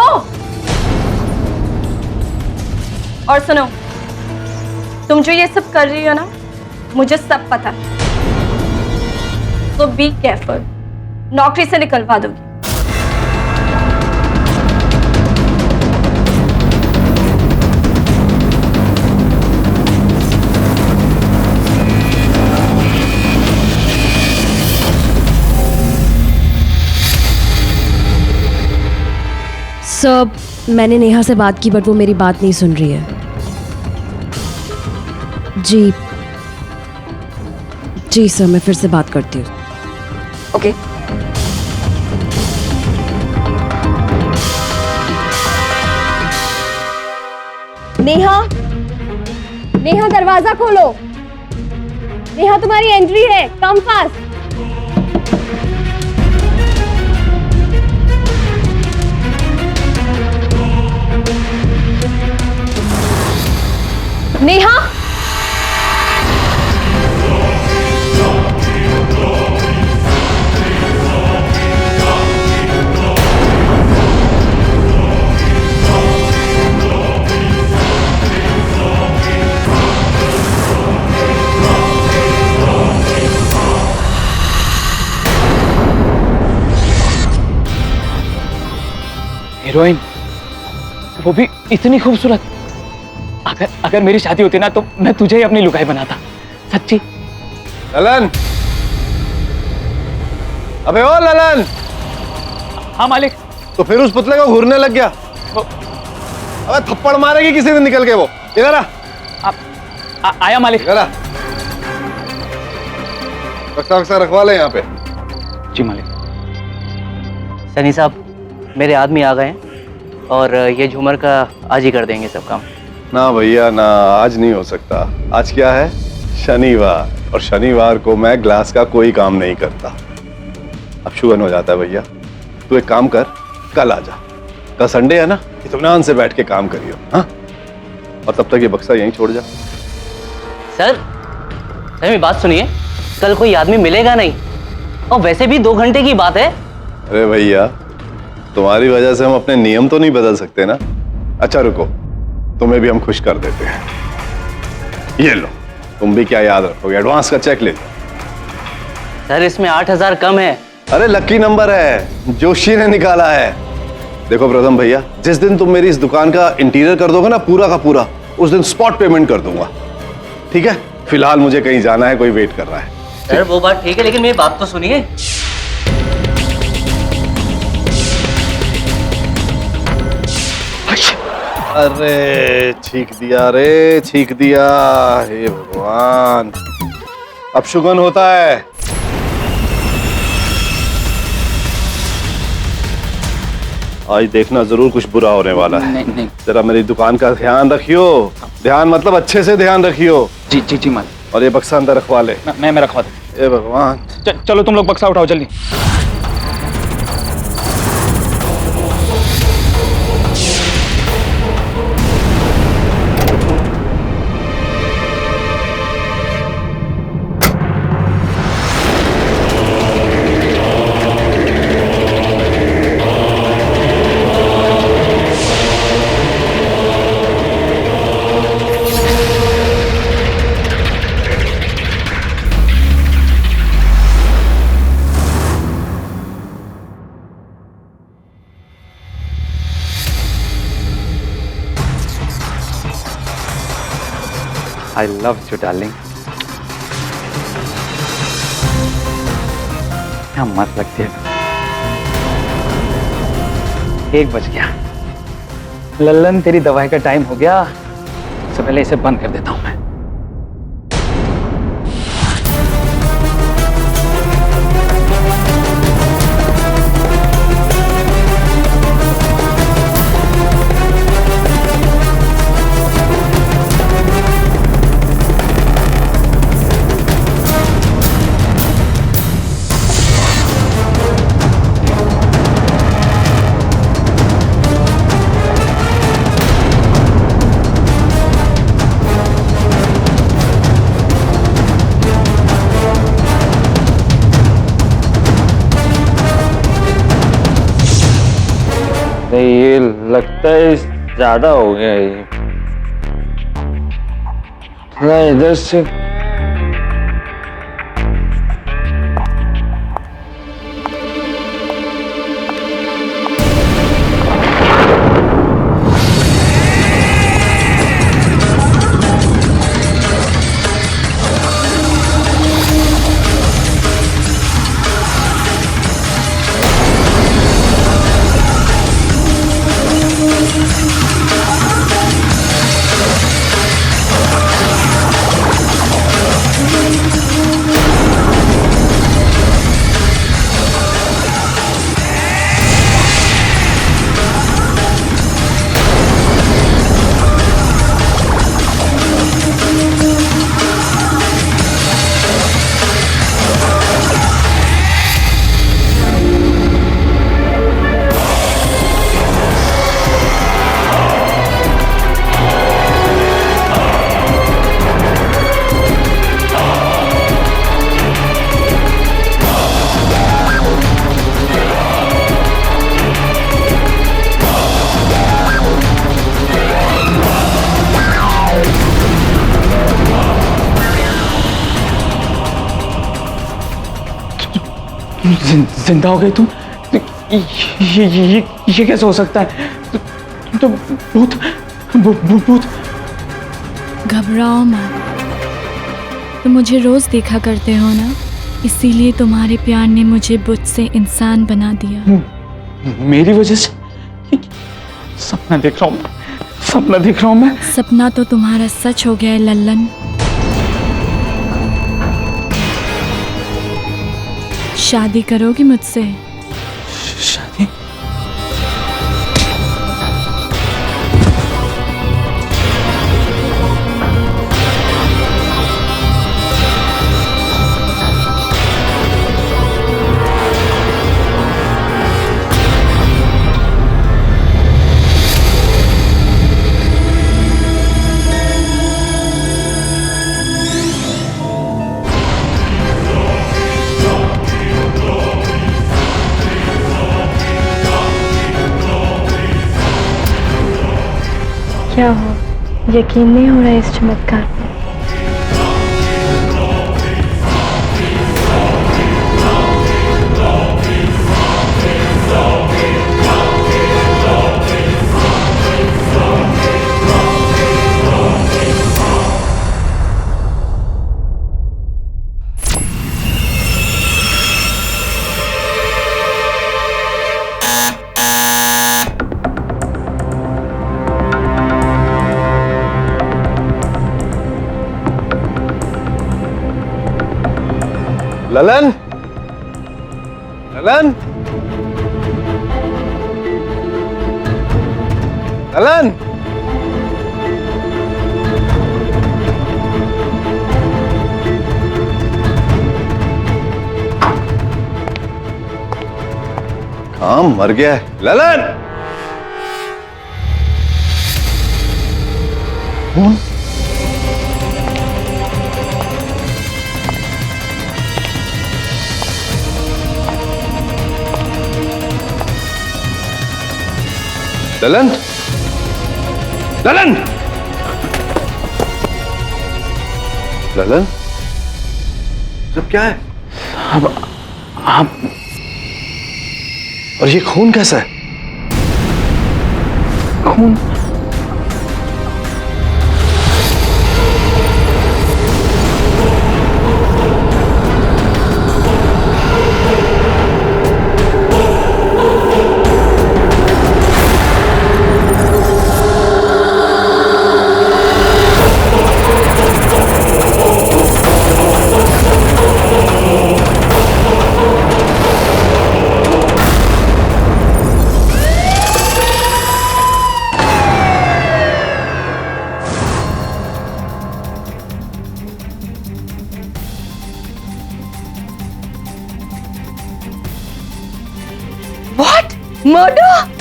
और सुनो, तुम जो ये सब कर रही हो ना, मुझे सब पता है। तो बी केयरफुल, नौकरी से निकलवा दोगी। सर, मैंने नेहा से बात की बट वो मेरी बात नहीं सुन रही है। जी सर, मैं फिर से बात करती हूँ। ओके। नेहा, नेहा दरवाजा खोलो। नेहा तुम्हारी एंट्री है, कम फास्ट। नेहा, हीरोइन, वो भी इतनी खूबसूरत। अगर मेरी शादी होती ना तो मैं तुझे ही अपनी लुगाई बनाता, सच्ची। ललन, अबे ओ ललन। हाँ मालिक। तो फिर उस पुतले को घूरने लग गया। अबे थप्पड़ मारेगी किसी दिन निकल के वो। इधर आया मालिक। इधर आ। बक्सा रखवा ले यहाँ पे। जी मालिक। सनी साहब, मेरे आदमी आ गए हैं और ये झूमर का आज ही कर देंगे सब काम। ना भैया ना, आज नहीं हो सकता। आज क्या है? शनिवार, और शनिवार को मैं ग्लास का कोई काम नहीं करता। अब शुगन हो जाता है भैया। तू एक काम कर, कल आ जा। कल संडे है ना, इत्मीनान से बैठ के काम करियो। हाँ, और तब तक ये बक्सा यहीं छोड़ जा। सर मेरी बात सुनिए, कल कोई आदमी मिलेगा नहीं, और वैसे भी 2 घंटे की बात है। अरे भैया, तुम्हारी वजह से हम अपने नियम तो नहीं बदल सकते ना। अच्छा रुको, तुम्हें भी हम खुश कर देते हैं। ये लो, तुम भी क्या याद रखोगे, एडवांस का चेक ले लो। सर इसमें 8,000 कम है। अरे लकी नंबर है, जोशी ने निकाला है। देखो प्रथम भैया, जिस दिन तुम मेरी इस दुकान का इंटीरियर कर दोगे ना पूरा का पूरा, उस दिन स्पॉट पेमेंट कर दूंगा। ठीक है? फिलहाल मुझे कहीं जाना है, कोई वेट कर रहा है। सर वो बात ठीक है, लेकिन मेरी बात तो सुनिए। अरे छींक दिया रे, छींक दिया। हे भगवान, अब शुगन होता है। आज देखना जरूर कुछ बुरा होने वाला है। नहीं। जरा मेरी दुकान का ध्यान रखियो। ध्यान मतलब अच्छे से ध्यान रखियो। जी मालिक। और ये बक्सा अंदर रखवा ले। मैं रखवा दूं। हे भगवान। चलो तुम लोग बक्सा उठाओ जल्दी। I love you darling. क्या मस्त लगती है। 1 बज गया। लल्लन तेरी दवाई का टाइम हो गया, सबसे पहले इसे बंद कर देता हूं मैं। ये लगता है ज्यादा हो गया ये। थोड़ा इधर से जिंदा हो गए तुम? ये कैसे हो सकता है? तो भूत। घबराओ मत, तुम मुझे रोज देखा करते हो ना, इसीलिए तुम्हारे प्यार ने मुझे बुत से इंसान बना दिया। मेरी वजह से? सपना देख रहा हूँ मैं। सपना तो तुम्हारा सच हो गया है लल्लन। शादी करोगी मुझसे? शादी? क्या हो, यकीन नहीं हो रहा है इस चमत्कार पर? ललन, ललन, ललन, काम मर गया है। ललन, कौन? ललन, ललन, ललन, सब क्या है? अब आप और ये खून कैसा है? खून? मर्डर?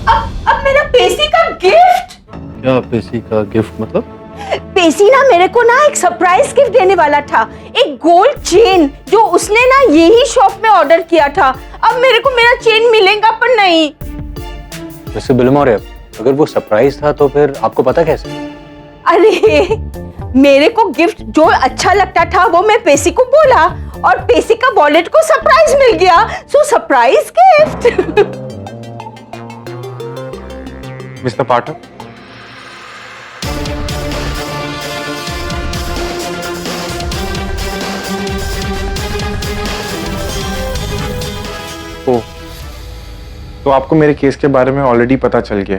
अब मेरा पेशी का गिफ्ट? क्या पेशी का गिफ्ट मतलब? पेशी ना मेरे को ना एक सरप्राइज गिफ्ट देने वाला था, एक गोल्ड चेन जो उसने ना यही शॉप में ऑर्डर किया था। अब मेरे को मेरा चेन मिलेगा पर नहीं। मिस्टर बिलमोरे, अगर वो सरप्राइज था तो फिर आपको पता कैसे? अरे मेरे को गिफ्ट जो अच्छा लगता था वो मैं पेशी को बोला और पेशी का वॉलेट को सरप्राइज मिल गया, सो सरप्राइज गिफ्ट। मिस्टर पाठक, ओ, तो आपको मेरे केस के बारे में ऑलरेडी पता चल गया।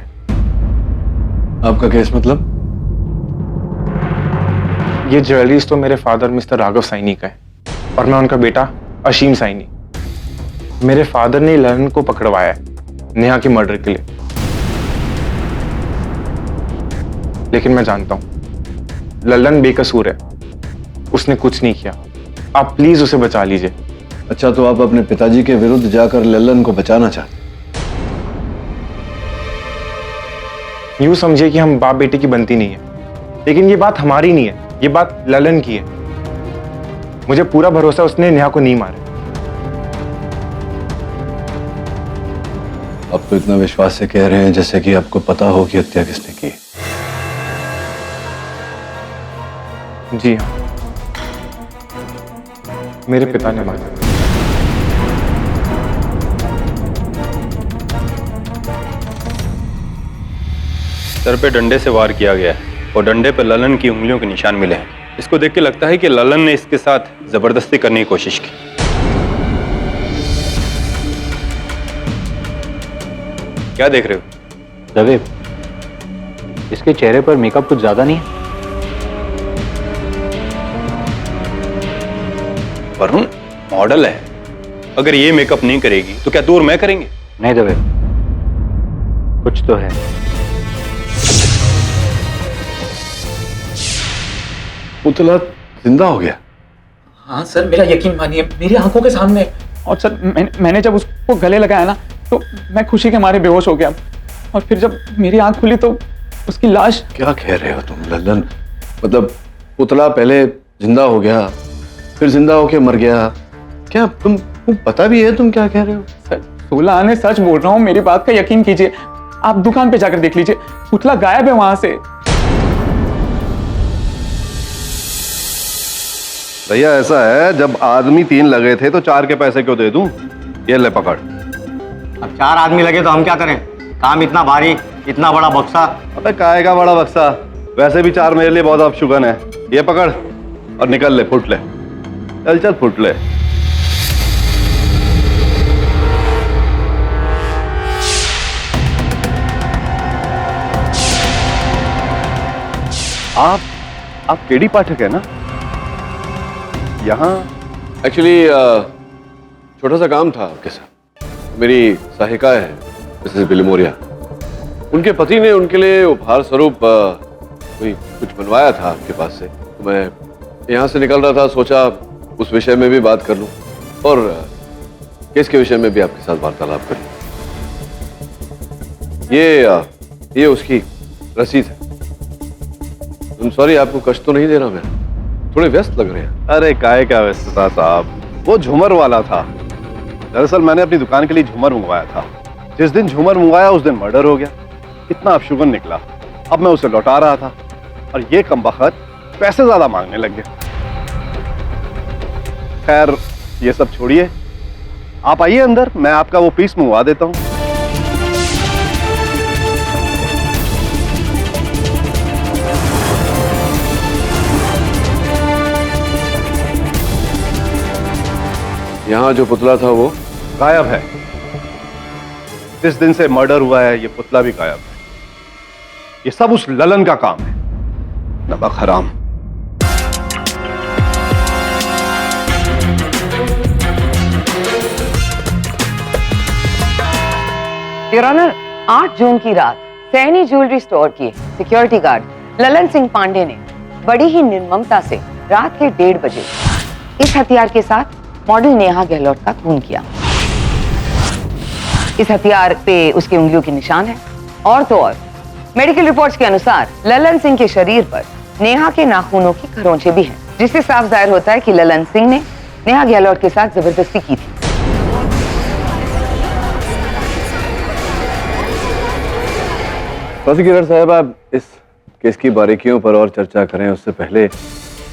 आपका केस मतलब? ये ज्वेलरीज तो मेरे फादर मिस्टर राघव साइनी का है और मैं उनका बेटा अशीम साइनी। मेरे फादर ने ललन को पकड़वाया है नेहा के मर्डर के लिए, लेकिन मैं जानता हूं ललन बेकसूर है, उसने कुछ नहीं किया। आप प्लीज उसे बचा लीजिए। अच्छा, तो आप अपने पिताजी के विरुद्ध जाकर ललन को बचाना चाहते? यूं समझिए कि हम बाप बेटे की बनती नहीं है, लेकिन ये बात हमारी नहीं है, ये बात ललन की है। मुझे पूरा भरोसा उसने नेहा को नहीं मारा। आप तो इतना विश्वास से कह रहे हैं जैसे कि आपको पता हो कि हत्या किसने की। जी हाँ, मेरे पिता ने मारा। सर पे डंडे से वार किया गया है और डंडे पर ललन की उंगलियों के निशान मिले हैं। इसको देख के लगता है कि ललन ने इसके साथ जबरदस्ती करने की कोशिश की। क्या देख रहे हो? रवि, इसके चेहरे पर मेकअप कुछ ज्यादा नहीं है। वरुण मॉडल है, अगर ये मेकअप नहीं करेगी तो क्या तू और मैं करेंगे? नहीं दवे, कुछ तो है। पुतला जिंदा हो गया? हाँ सर, मेरा यकीन मानिए, मेरी आंखों के सामने। और सर मैंने जब उसको गले लगाया ना तो मैं खुशी के मारे बेहोश हो गया, और फिर जब मेरी आंख खुली तो उसकी लाश। क्या कह रहे हो तुम ललन? मतलब पुतला पहले जिंदा हो गया, फिर जिंदा होके मर गया? क्या तुम पता भी है तुम क्या कह रहे हो? सर 16 आने सच बोल रहा हूँ, मेरी बात का यकीन कीजिए। आप दुकान पे जाकर देख लीजिए, पुतला गायब है वहां से। भैया ऐसा है, जब आदमी 3 लगे थे तो 4 के पैसे क्यों दे दूं? ये ले पकड़। अब 4 आदमी लगे तो हम क्या करें? काम इतना भारी, इतना बड़ा बक्सा। अबे काहे का बड़ा बक्सा? वैसे भी 4 मेरे लिए बहुत अपशुगन है। ये पकड़ और निकल ले, फुट ले। चल चल फुट ले। आप केडी पाठक है ना? यहाँ एक्चुअली छोटा सा काम था आपके साथ। मेरी सहायिका है मिसेस बिलमोरिया, उनके पति ने उनके लिए उपहार स्वरूप कोई कुछ बनवाया था आपके पास से। तो मैं यहाँ से निकल रहा था, सोचा उस विषय में भी बात कर लूं और केस के विषय में भी आपके साथ वार्तालाप कर लूं। ये उसकी रसीद है। सॉरी, आपको कष्ट तो नहीं दे रहा मैं? थोड़े व्यस्त लग रहे हैं। अरे काहे का व्यस्तता साहब, वो झूमर वाला था। दरअसल मैंने अपनी दुकान के लिए झूमर मंगवाया था। जिस दिन झूमर मंगवाया उस दिन मर्डर हो गया। इतना अपशुगन निकला। अब मैं उसे लौटा रहा था और ये कमबख्त पैसे ज्यादा मांगने लग गया। खैर ये सब छोड़िए, आप आइए अंदर, मैं आपका वो पीस मंगवा देता हूँ। यहाँ जो पुतला था वो गायब है। जिस दिन से मर्डर हुआ है ये पुतला भी गायब है। ये सब उस ललन का काम है। नमक हराम। योर ऑनर, 8 जून की रात सैनी ज्वेलरी स्टोर की सिक्योरिटी गार्ड ललन सिंह पांडे ने बड़ी ही निर्ममता से रात के 1:30 बजे इस हथियार के साथ मॉडल नेहा गहलोत का खून किया। इस हथियार पे उसकी उंगलियों के निशान है। और तो और मेडिकल रिपोर्ट्स के अनुसार ललन सिंह के शरीर पर नेहा के नाखूनों की खरोंचें भी हैं, जिससे साफ जाहिर होता है कि ललन सिंह ने नेहा गहलोत के साथ जबरदस्ती की थी। प्रोसिक्यूटर साहब, आप इस केस की बारीकियों पर और चर्चा करें उससे पहले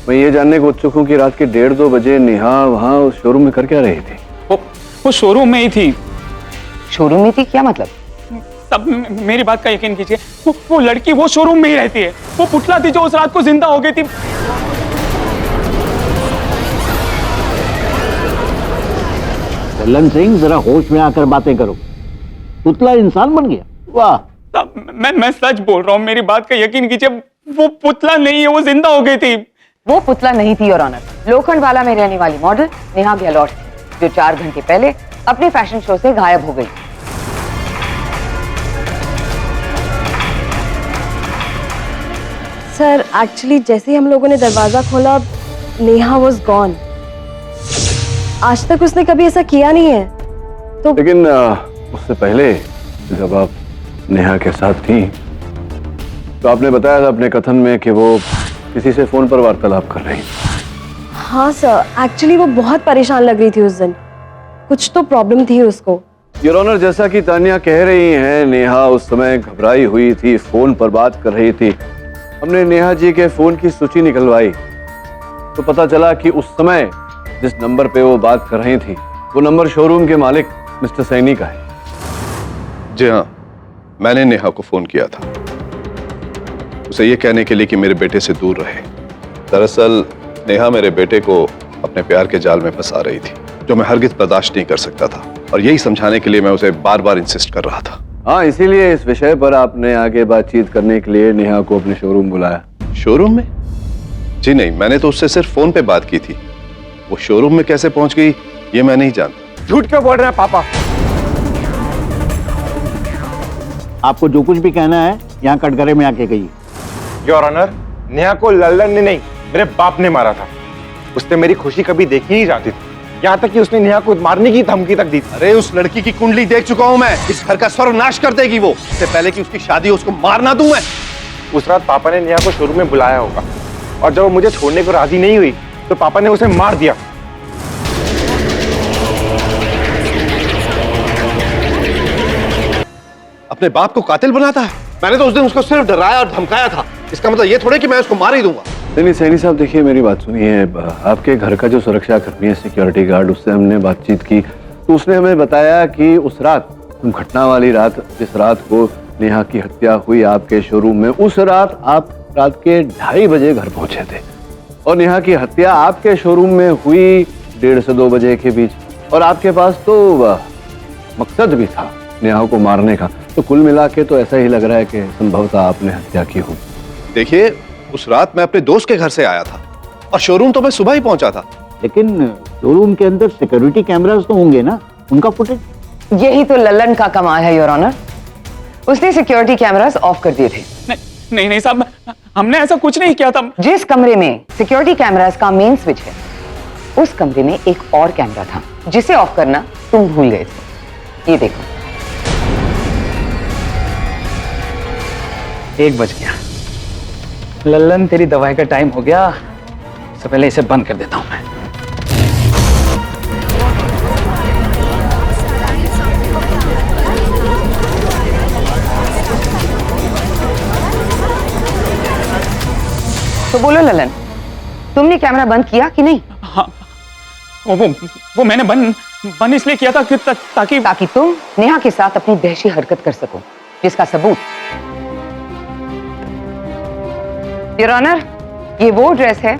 मैं ये जानने को उत्सुक हूँ कि रात के 1:30-2 बजे नेहा वहाँ उस शोरूम में कर क्या रही थी? वो शोरूम में ही थी। शोरूम में थी क्या मतलब? सब मेरी बात का यकीन कीजिए, वो लड़की वो शोरूम में ही रहती है। वो पुतला थी जो उस रात को जिंदा हो गई थी। ललन सिंह, जरा होश में आकर बातें करो। पुतला इंसान बन गया? वाह। मैं सच बोल रहा हूँ, मेरी बात का यकीन कीजिए। वो पुतला नहीं है, वो जिंदा हो गई थी। वो पुतला नहीं थी योर ऑनर। लोखंडवाला में रहने वाली मॉडल नेहा गहलोत थी, जो 4 घंटे पहले अपने फैशन शो से गायब हो गई। सर एक्चुअली जैसे ही हम लोगों ने दरवाजा खोला, नेहा वाज गॉन। आज तक उसने कभी ऐसा किया नहीं है। तो लेकिन उससे पहले जब आप नेहा के साथ थी तो आपने बताया था अपने कथन में कि वो किसी से फोन पर वार्तालाप कर रही थी। हाँ सर, एक्चुअली वो बहुत परेशान लग रही थी उस दिन। कुछ तो प्रॉब्लम थी उसको। योर ऑनर, जैसा कि तानिया कह रही हैं, नेहा उस समय घबराई हुई थी, फोन पर बात कर रही थी। हमने नेहा जी के फोन की सूची निकलवाई तो पता चला कि उस समय जिस नंबर पे वो बात कर रही थी वो नंबर शोरूम के मालिक मिस्टर सैनी का है। जी हाँ, मैंने नेहा को फोन किया था, उसे ये कहने के लिए कि मेरे बेटे से दूर रहे। दरअसल नेहा मेरे बेटे को अपने प्यार के जाल में फंसा रही थी, जो मैं हरगिज बर्दाश्त नहीं कर सकता था, और यही समझाने के लिए मैं उसे बार बार इंसिस्ट कर रहा था। हाँ, इसीलिए इस विषय पर आपने आगे बातचीत करने के लिए नेहा को अपने शोरूम बुलाया। शोरूम में? जी नहीं, मैंने तो उससे सिर्फ फोन पे बात की थी। वो शोरूम में कैसे पहुंच गई ये मैं नहीं जानता। झूठ क्यों बोल रहे हैं पापा? आपको जो कुछ भी कहना है यहाँ कटघरे में आके कहिए। योर ऑनर, नेहा को लल्लन ने नहीं, मेरे बाप ने मारा था। उसने मेरी खुशी कभी देखी नहीं जाती थी, यहाँ तक कि उसने नेहा को मारने की धमकी तक दी थी। अरे उस लड़की की कुंडली देख चुका हूं मैं। इस घर का सर्वनाश कर देगी वो। इससे पहले कि उसकी शादी हो उसको मार ना दूं मैं। उस रात पापा ने नेहा को शोरूम में बुलाया होगा, और जब वो मुझे छोड़ने को राजी नहीं हुई तो पापा ने उसे मार दिया। अपने बाप को कातिल बनाता है? मैंने तो उस दिन उसको सिर्फ डराया और धमकाया था। इसका मतलब ये थोड़े कि मैं उसको मार ही दूंगा। नहीं सैनी साहब, देखिए मेरी बात सुनिए। आपके घर का जो सुरक्षा कर्मी है, सिक्योरिटी गार्ड, उससे हमने बातचीत की तो उसने हमें बताया कि उस रात, घटना वाली रात, जिस रात को नेहा की हत्या हुई आपके शोरूम में, उस रात आप रात के 2:30 बजे घर पहुंचे थे और नेहा की हत्या आपके शोरूम में हुई 1:30 से 2 बजे के बीच, और आपके पास तो मकसद भी था नेहा को मारने का। तो कुल मिला के तो ऐसा ही लग रहा है कि संभवतः आपने हत्या की हो। देखिए, उस रात मैं अपने दोस्त के घर से आया था और शोरूम तो मैं सुबह ही पहुंचा था। लेकिन शोरूम के अंदर सिक्योरिटी कैमरास तो होंगे ना, उनका फुटेज? यही तो ललन का कमाल है योर ऑनर। उसने सिक्योरिटी कैमरास ऑफ कर दिए थे। नहीं साहब, हमने ऐसा कुछ नहीं किया था। जिस कमरे में सिक्योरिटी कैमरास का मेन स्विच है, उस कमरे में एक और कैमरा था जिसे ऑफ करना तुम भूल गए थे। ये देखो। 1 बज गया। लल्लन, तेरी दवाई का टाइम हो गया। सबसे पहले इसे बंद कर देता हूं मैं। तो बोलो ललन, तुमने कैमरा बंद किया कि नहीं? हाँ, वो मैंने बंद इसलिए किया था कि ताकि तुम नेहा के साथ अपनी दहशी हरकत कर सको, जिसका सबूत योर ऑनर, ये वो ड्रेस है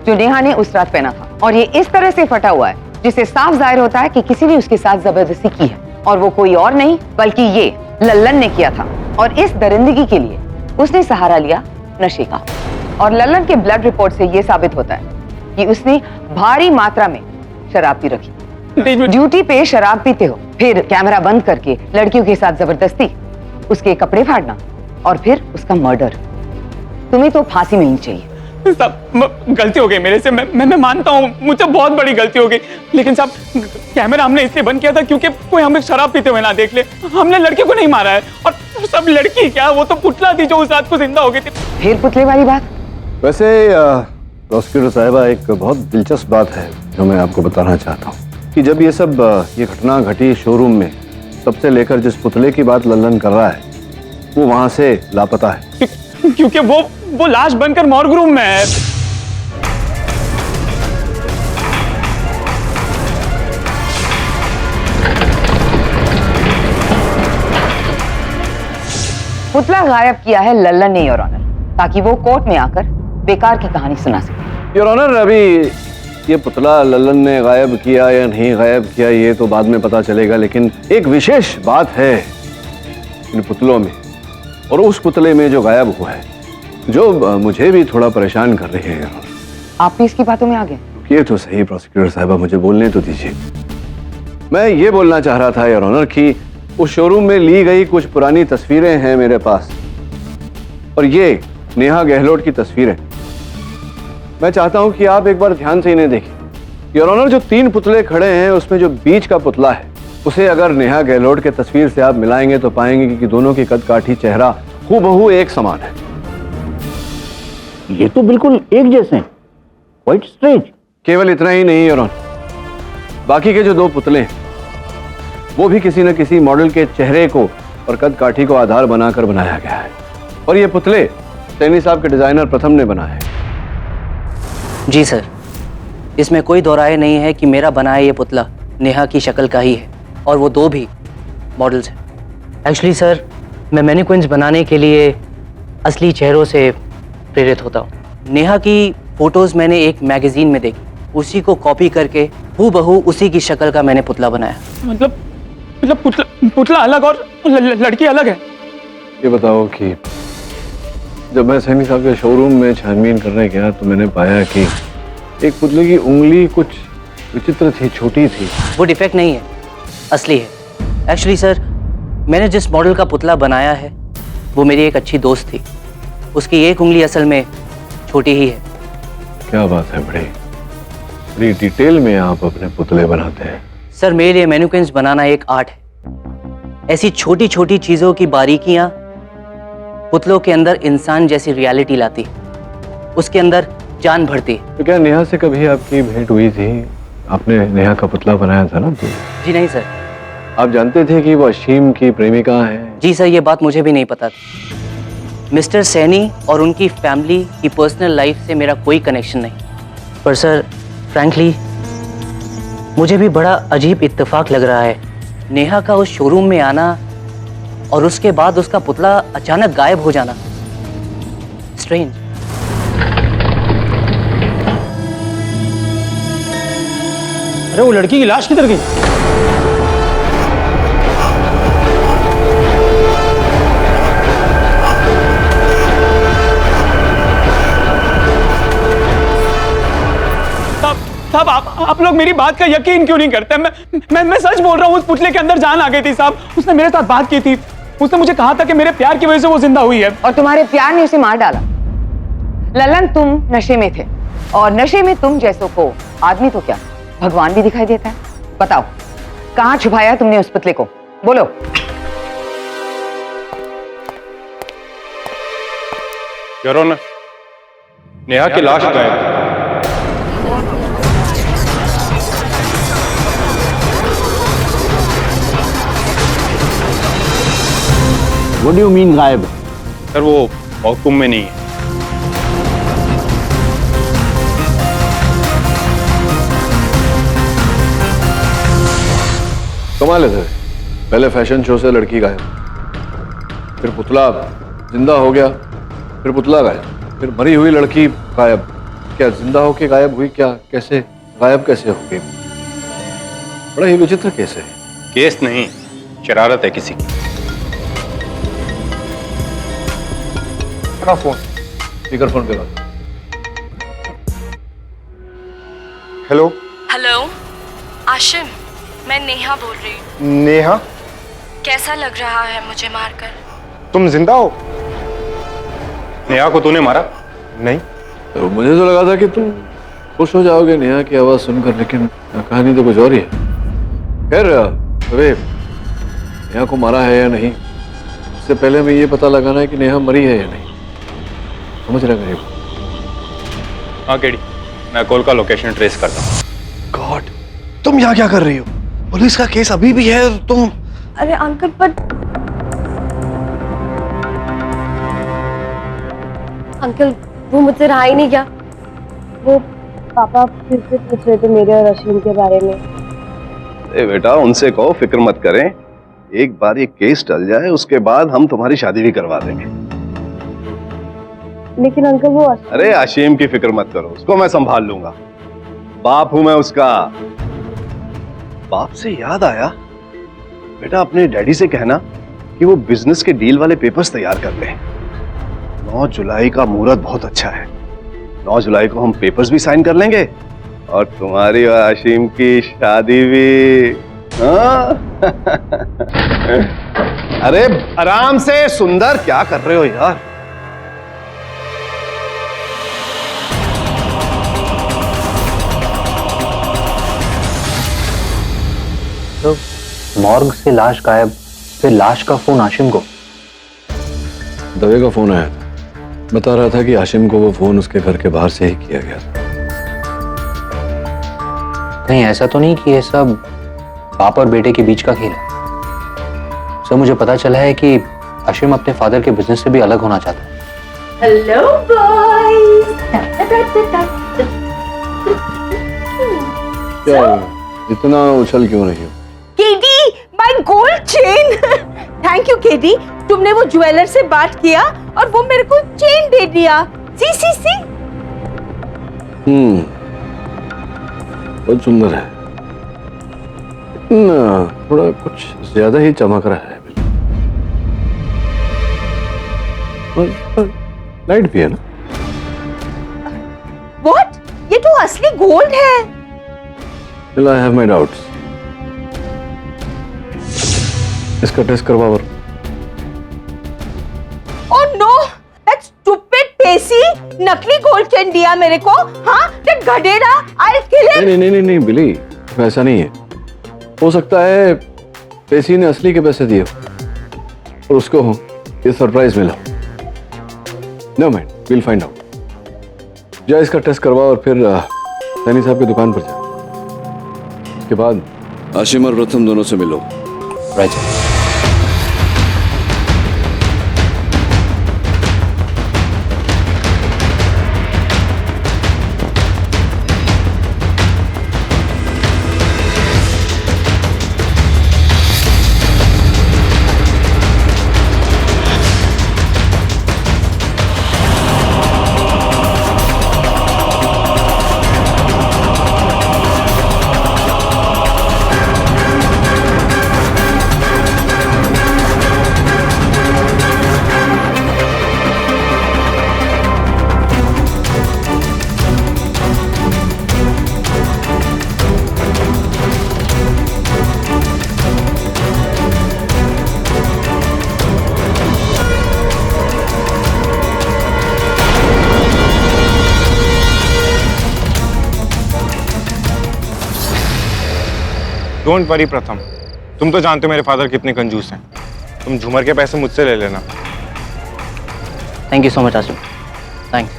जो नेहा ने उस रात पहना था, और ये इस तरह से फटा हुआ है जिससे साफ जाहिर होता है कि किसी ने उसके साथ जबरदस्ती की है, और वो कोई और नहीं बल्कि ये लल्लन ने किया था। और इस दरिंदगी के लिए उसने सहारा लिया नशे का। और लल्लन के ब्लड रिपोर्ट से ये साबित होता है कि उसने भारी मात्रा में शराब पी रखी। ड्यूटी पे शराब पीते हो, फिर कैमरा बंद करके लड़कियों के साथ जबरदस्ती, उसके कपड़े फाड़ना और फिर उसका मर्डर। तुम्हें तो फांसी में ही चाहिए। साहब गलती हो गई मेरे से, मैं मानता हूँ मुझसे बहुत बड़ी गलती हो गई, लेकिन साहब कैमरा हमने इसलिए बंद किया था क्योंकि कोई हमें शराब पीते हुए ना देख ले। हमने लड़के को नहीं मारा है, और सब लड़की क्या, वो तो पुतला थी जो उस रात को जिंदा हो गई थी। फिर पुतले वाली बात? वैसे प्रोसिक्यूटर साहिबा, एक बहुत दिलचस्प बात है जो मैं आपको बताना चाहता हूँ कि जब ये घटना घटी शोरूम में, तब से लेकर जिस पुतले की बात लल्लन कर रहा है वो वहां से लापता है, क्योंकि वो लाश बनकर मॉर्ग रूम में है। पुतला गायब किया है लल्लन ने योर ऑनर, ताकि वो कोर्ट में आकर बेकार की कहानी सुना सके। योर ऑनर, अभी ये पुतला लल्लन ने गायब किया या नहीं गायब किया ये तो बाद में पता चलेगा, लेकिन एक विशेष बात है इन पुतलों में और उस पुतले में जो गायब हुआ है, जो मुझे भी थोड़ा परेशान कर रही है। आप भी इसकी बातों में आ गए? ये तो सही प्रोसिक्यूटर साहिबा, मुझे बोलने तो दीजिए। मैं ये बोलना चाह रहा था योर ऑनर कि उस शोरूम में ली गई कुछ पुरानी तस्वीरें हैं मेरे पास, और ये नेहा गहलोत की तस्वीरें। मैं चाहता हूं कि आप एक बार ध्यान से इन्हें देखें। योर ऑनर, जो 3 पुतले खड़े हैं उसमें जो बीच का पुतला है उसे अगर नेहा गहलोत के तस्वीर से आप मिलाएंगे तो पाएंगे कि दोनों की कद काठी, चेहरा हूबहू एक समान है। ये तो बिल्कुल एक जैसे हैं। Quite strange. केवल इतना ही नहीं योर ऑनर, बाकी के जो 2 पुतले हैं वो भी किसी न किसी मॉडल के चेहरे को और कद काठी को आधार बनाकर बनाया गया है, और ये पुतले सैनी साहब के डिजाइनर प्रथम ने बनाए हैं। जी सर, इसमें कोई दो राय नहीं है कि मेरा बनाया ये पुतला नेहा की शक्ल का ही है, और वो 2 भी मॉडल्स हैं। एक्चुअली सर, मैं मैनिक्विन्स बनाने के लिए असली चेहरों से प्रेरित होता हूँ। नेहा की फोटोज़ मैंने एक मैगजीन में देखी, उसी को कॉपी करके हूबहू उसी की शक्ल का मैंने पुतला बनाया। मतलब पुतला अलग और लड़की अलग है? ये बताओ कि जब मैं सैनी साहब के शोरूम में छानबीन करने गया तो मैंने पाया कि एक पुतले की उंगली कुछ विचित्र थी, छोटी थी। वो डिफेक्ट नहीं है, असली है। एक्चुअली सर, मैंने जिस मॉडल का पुतला बनाया है वो मेरी एक अच्छी दोस्त थी, उसकी एक उंगली असल में छोटी ही है। क्या बात है, बड़ी डिटेल में आप अपने पुतले बनाते हैं। सर, मेरे लिए मैनिक्विन्स बनाना एक आर्ट है। ऐसी छोटी छोटी चीजों की बारीकियां पुतलों के अंदर इंसान जैसी रियलिटी लाती, उसके अंदर जान भरती। तो क्या नेहा से कभी आपकी भेंट हुई थी? आपने नेहा का पुतला बनाया था ना? जी नहीं सर। आप जानते थे कि वो अशीम की प्रेमिका है? जी सर, ये बात मुझे भी नहीं पता थी। मिस्टर सैनी और उनकी फैमिली की पर्सनल लाइफ से मेरा कोई कनेक्शन नहीं, पर सर फ्रैंकली मुझे भी बड़ा अजीब इत्तेफाक लग रहा है, नेहा का उस शोरूम में आना और उसके बाद उसका पुतला अचानक गायब हो जाना। स्ट्रेंज। अरे वो लड़की की लाश किधर गई? साहब आप लोग मेरी बात का यकीन क्यों नहीं करते? मैं सच बोल रहा हूँ, उस पुतले के अंदर जान आ गई थी साहब। उसने मेरे साथ बात की थी, उसने मुझे कहा था कि मेरे प्यार की वजह से वो जिंदा हुई है। और तुम्हारे प्यार ने उसे मार डाला। लल्लन, तुम नशे में थे, और नशे में तुम जैसों को आदमी तो क्या भगवान भी दिखाई देता है। बताओ, कहाँ छुपाया तुमने उस पुतले को? बोलो। योर ऑनर, नेहा की लाश गायब। What do you mean गायब? सर, वो मौकूम में नहीं है। कमाल है, पहले फैशन शो से लड़की गायब, फिर पुतला जिंदा हो गया, फिर पुतला गायब, फिर मरी हुई लड़की गायब। क्या जिंदा होके गायब हुई? क्या कैसे गायब कैसे हो गई? बड़ा ही विचित्र केस है। केस नहीं, शरारत है किसी की। फोन स्पीकर फोन पे बात। हेलो हेलो आशिम, मैं नेहा बोल रही हूँ। नेहा, कैसा लग रहा है मुझे मारकर? तुम जिंदा हो? नेहा को तूने मारा? नहीं। तो मुझे तो लगा था कि तुम खुश हो जाओगे नेहा की आवाज सुनकर, लेकिन कहानी तो कुछ और ही है। खैर अबे, नेहा को मारा है या नहीं, इससे पहले हमें ये पता लगाना है कि नेहा मरी है या नहीं। समझ रहे मेरे? हाँ केडी, मैं कॉल का लोकेशन ट्रेस करता हूँ। गॉड, तुम यहाँ क्या कर रही हो? पुलिस का केस अभी भी है तुम। अरे अंकल पर अंकल वो मुझसे रहा ही नहीं गया। वो पापा फिर से पूछ रहे थे मेरे और अश्विन के बारे में। अरे बेटा, उनसे कहो फिक्र मत करें, एक बार ये केस टल जाए उसके बाद हम तुम्हारी शादी भी करवा देंगे। लेकिन अंकल वो अरे आशीम की फिक्र मत करो, उसको मैं संभाल लूंगा, बाप हूं मैं उसका। बाप से याद आया, बेटा अपने डैडी से कहना कि वो बिजनेस के डील वाले पेपर्स तैयार कर ले। 9 जुलाई का मुहूर्त बहुत अच्छा है, 9 जुलाई को हम पेपर्स भी साइन कर लेंगे और तुम्हारी और आशीम की शादी भी। हाँ? अरे आराम से सुंदर, क्या कर रहे हो यार? तो मॉर्ग से लाश गायब, फिर लाश का फोन आशिम को। दवे का फोन आया था, बता रहा था कि आशिम को वो फोन उसके घर के बाहर से ही किया गया था। कहीं ऐसा तो नहीं कि ये सब बाप और बेटे के बीच का खेल है? सर मुझे पता चला है कि आशिम अपने फादर के बिजनेस से भी अलग होना चाहता है। Hello boys. क्या इतना उछल क्यों रही हो? KD, my gold chain. Thank you KD, तुमने वो ज्वेलर से बात किया और वो मेरे को चेन दे दिया। सी बहुत सुंदर है, थोड़ा कुछ ज्यादा ही चमक रहा है। लाइट भी है ना? व्हाट? ये तो असली गोल्ड है। Still I have my doubts. इसका टेस्ट करवाओ। Oh no, that stupid पेशी नकली गोल्ड चेन दिया मेरे को। हाँ, that गधेड़ा, I'll kill him. नहीं बिली, ऐसा नहीं है। हो सकता है पेशी ने असली के पैसे दिए और उसको ये सरप्राइज मिला। No mind, we'll find out. जा इसका टेस्ट करवाओ और फिर सैनी साहब की दुकान पर जाओ। उसके बाद आशिम और प्रथम दोनों से मिलो। राइट। डोंट वरी प्रथम, तुम तो जानते हो मेरे फादर कितने कंजूस हैं। तुम झूमर के पैसे मुझसे ले लेना। Thank you so much Asim, thanks.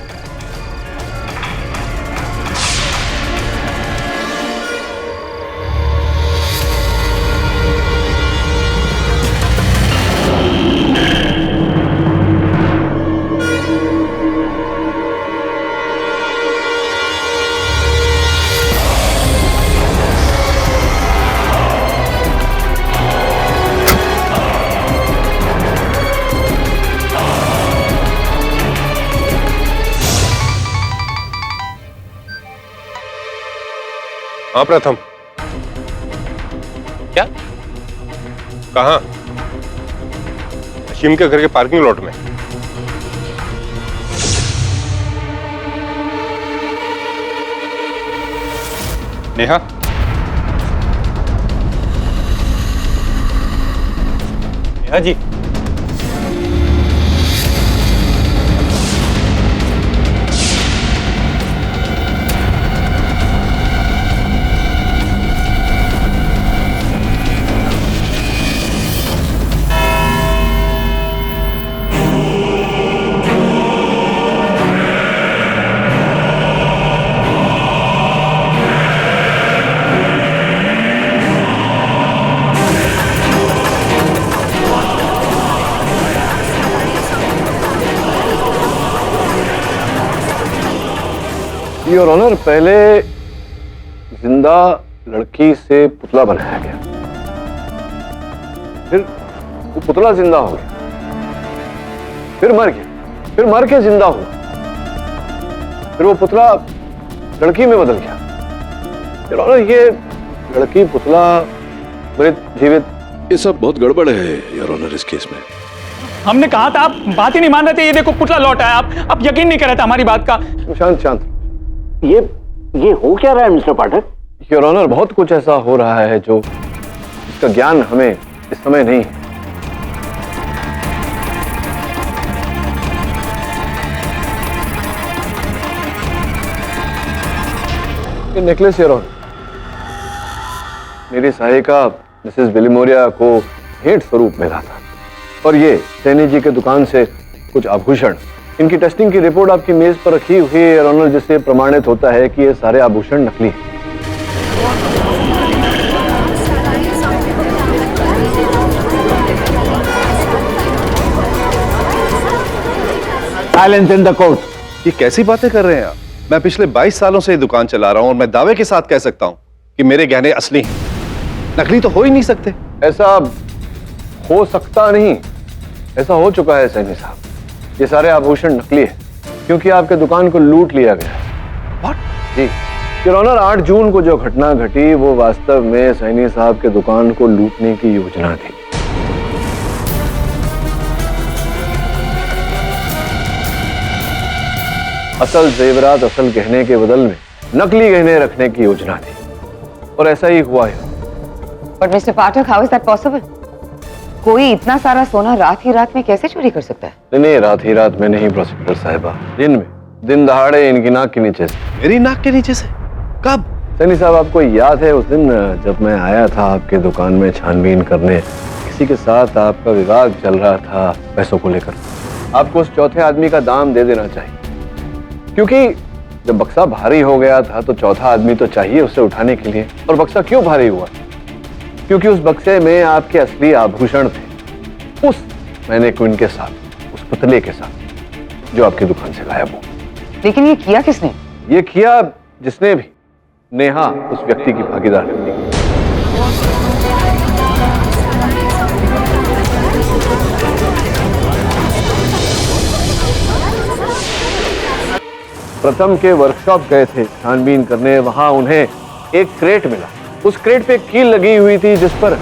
हाँ प्रथम। क्या? कहाँ? अशीम के घर के पार्किंग लॉट में। नेहा, नेहा जी, योर ऑनर, पहले जिंदा लड़की से पुतला बनाया गया, फिर वो पुतला जिंदा हो गया, फिर मर गया, फिर मर के जिंदा हुआ, फिर वो पुतला लड़की में बदल गया। योर ऑनर, ये लड़की पुतला मृत जीवित, ये सब बहुत गड़बड़ है योर ऑनर इस केस में। हमने कहा था, आप बात ही नहीं मान रहे थे। ये देखो पुतला लौटा है, आप यकीन नहीं कर रहे थे हमारी बात का। शांत शांत। ये हो क्या रहा है मिस्टर पाठक? योर ऑनर, बहुत कुछ ऐसा हो रहा है जो इसका ज्ञान हमें इस समय नहीं है। ये नेकलेस योर ऑनर मेरी सहायिका मिसेस बिलिमोरिया को भेंट स्वरूप मिला था, और ये सैनी जी के दुकान से कुछ आभूषण, इनकी टेस्टिंग की रिपोर्ट आपकी मेज पर रखी हुई है योर ऑनर, जिससे प्रमाणित होता है कि ये सारे आभूषण नकली हैं। Silence in the court. ये कैसी बातें कर रहे हैं आप? मैं पिछले 22 सालों से ये दुकान चला रहा हूं और मैं दावे के साथ कह सकता हूं कि मेरे गहने असली हैं, नकली तो हो ही नहीं सकते। ऐसा हो सकता नहीं, ऐसा हो चुका है सैनी साहब। ये सारे आभूषण नकली है क्योंकि आपके दुकान को लूट लिया गया है। What? जी योर ऑनर, 8 जून को जो घटना घटी वो वास्तव में सैनी साहब के दुकान को लूटने की योजना थी। असल जेवरात, असल गहने के बदल में नकली गहने रखने की योजना थी, और ऐसा ही हुआ है। But mister Pathak, how is that possible? कोई इतना सारा सोना रात ही रात में कैसे चोरी कर सकता है? नहीं, रात ही रात में नहीं प्रोसिक्यूटर साहिबा, दिन में, दिन दहाड़े इनकी नाक के नीचे से। मेरी नाक के नीचे से? कब? सैनी साहब, आपको याद है उस दिन जब मैं आया था आपके दुकान में छानबीन करने, किसी के साथ आपका विवाद चल रहा था पैसों को लेकर। आपको उस चौथे आदमी का दाम दे देना चाहिए, क्योंकि जब बक्सा भारी हो गया था तो चौथा आदमी तो चाहिए उसे उठाने के लिए। और बक्सा क्यों भारी हुआ? क्योंकि उस बक्से में आपके असली आभूषण थे, उस मैनेक्विन के साथ, उस पुतले के साथ जो आपकी दुकान से गायब हो। लेकिन ये किया किसने? ये किया जिसने भी, नेहा उस व्यक्ति की भागीदार थी। प्रथम के वर्कशॉप गए थे छानबीन करने, वहां उन्हें एक क्रेट मिला। उस क्रेट पे कील लगी हुई थी जिस पर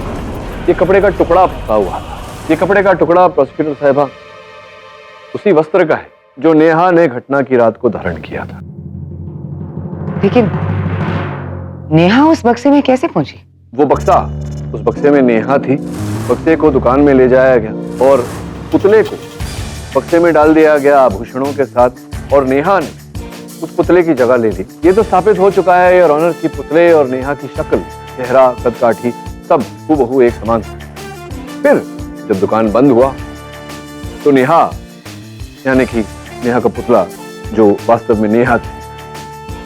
ये कपड़े का टुकड़ा फंसा हुआ था। ये कपड़े का टुकड़ा प्रोसिक्यूटर साहिबा उसी वस्त्र का है जो नेहा ने घटना की रात को धारण किया था। लेकिन नेहा उस बक्से में कैसे पहुंची? वो बक्सा, उस बक्से में नेहा थी। बक्से को दुकान में ले जाया गया और पुतले को बक्से में डाल दिया गया आभूषणों के साथ, और नेहा ने उस पुतले की जगह ले ली। ये तो स्थापित हो चुका है योर ऑनर कि पुतले और नेहा की शक्ल, चेहरा, कदकाठी सब हूबहू एक समान था। फिर जब दुकान बंद हुआ तो नेहा, यानी कि नेहा का पुतला जो वास्तव में नेहा थी,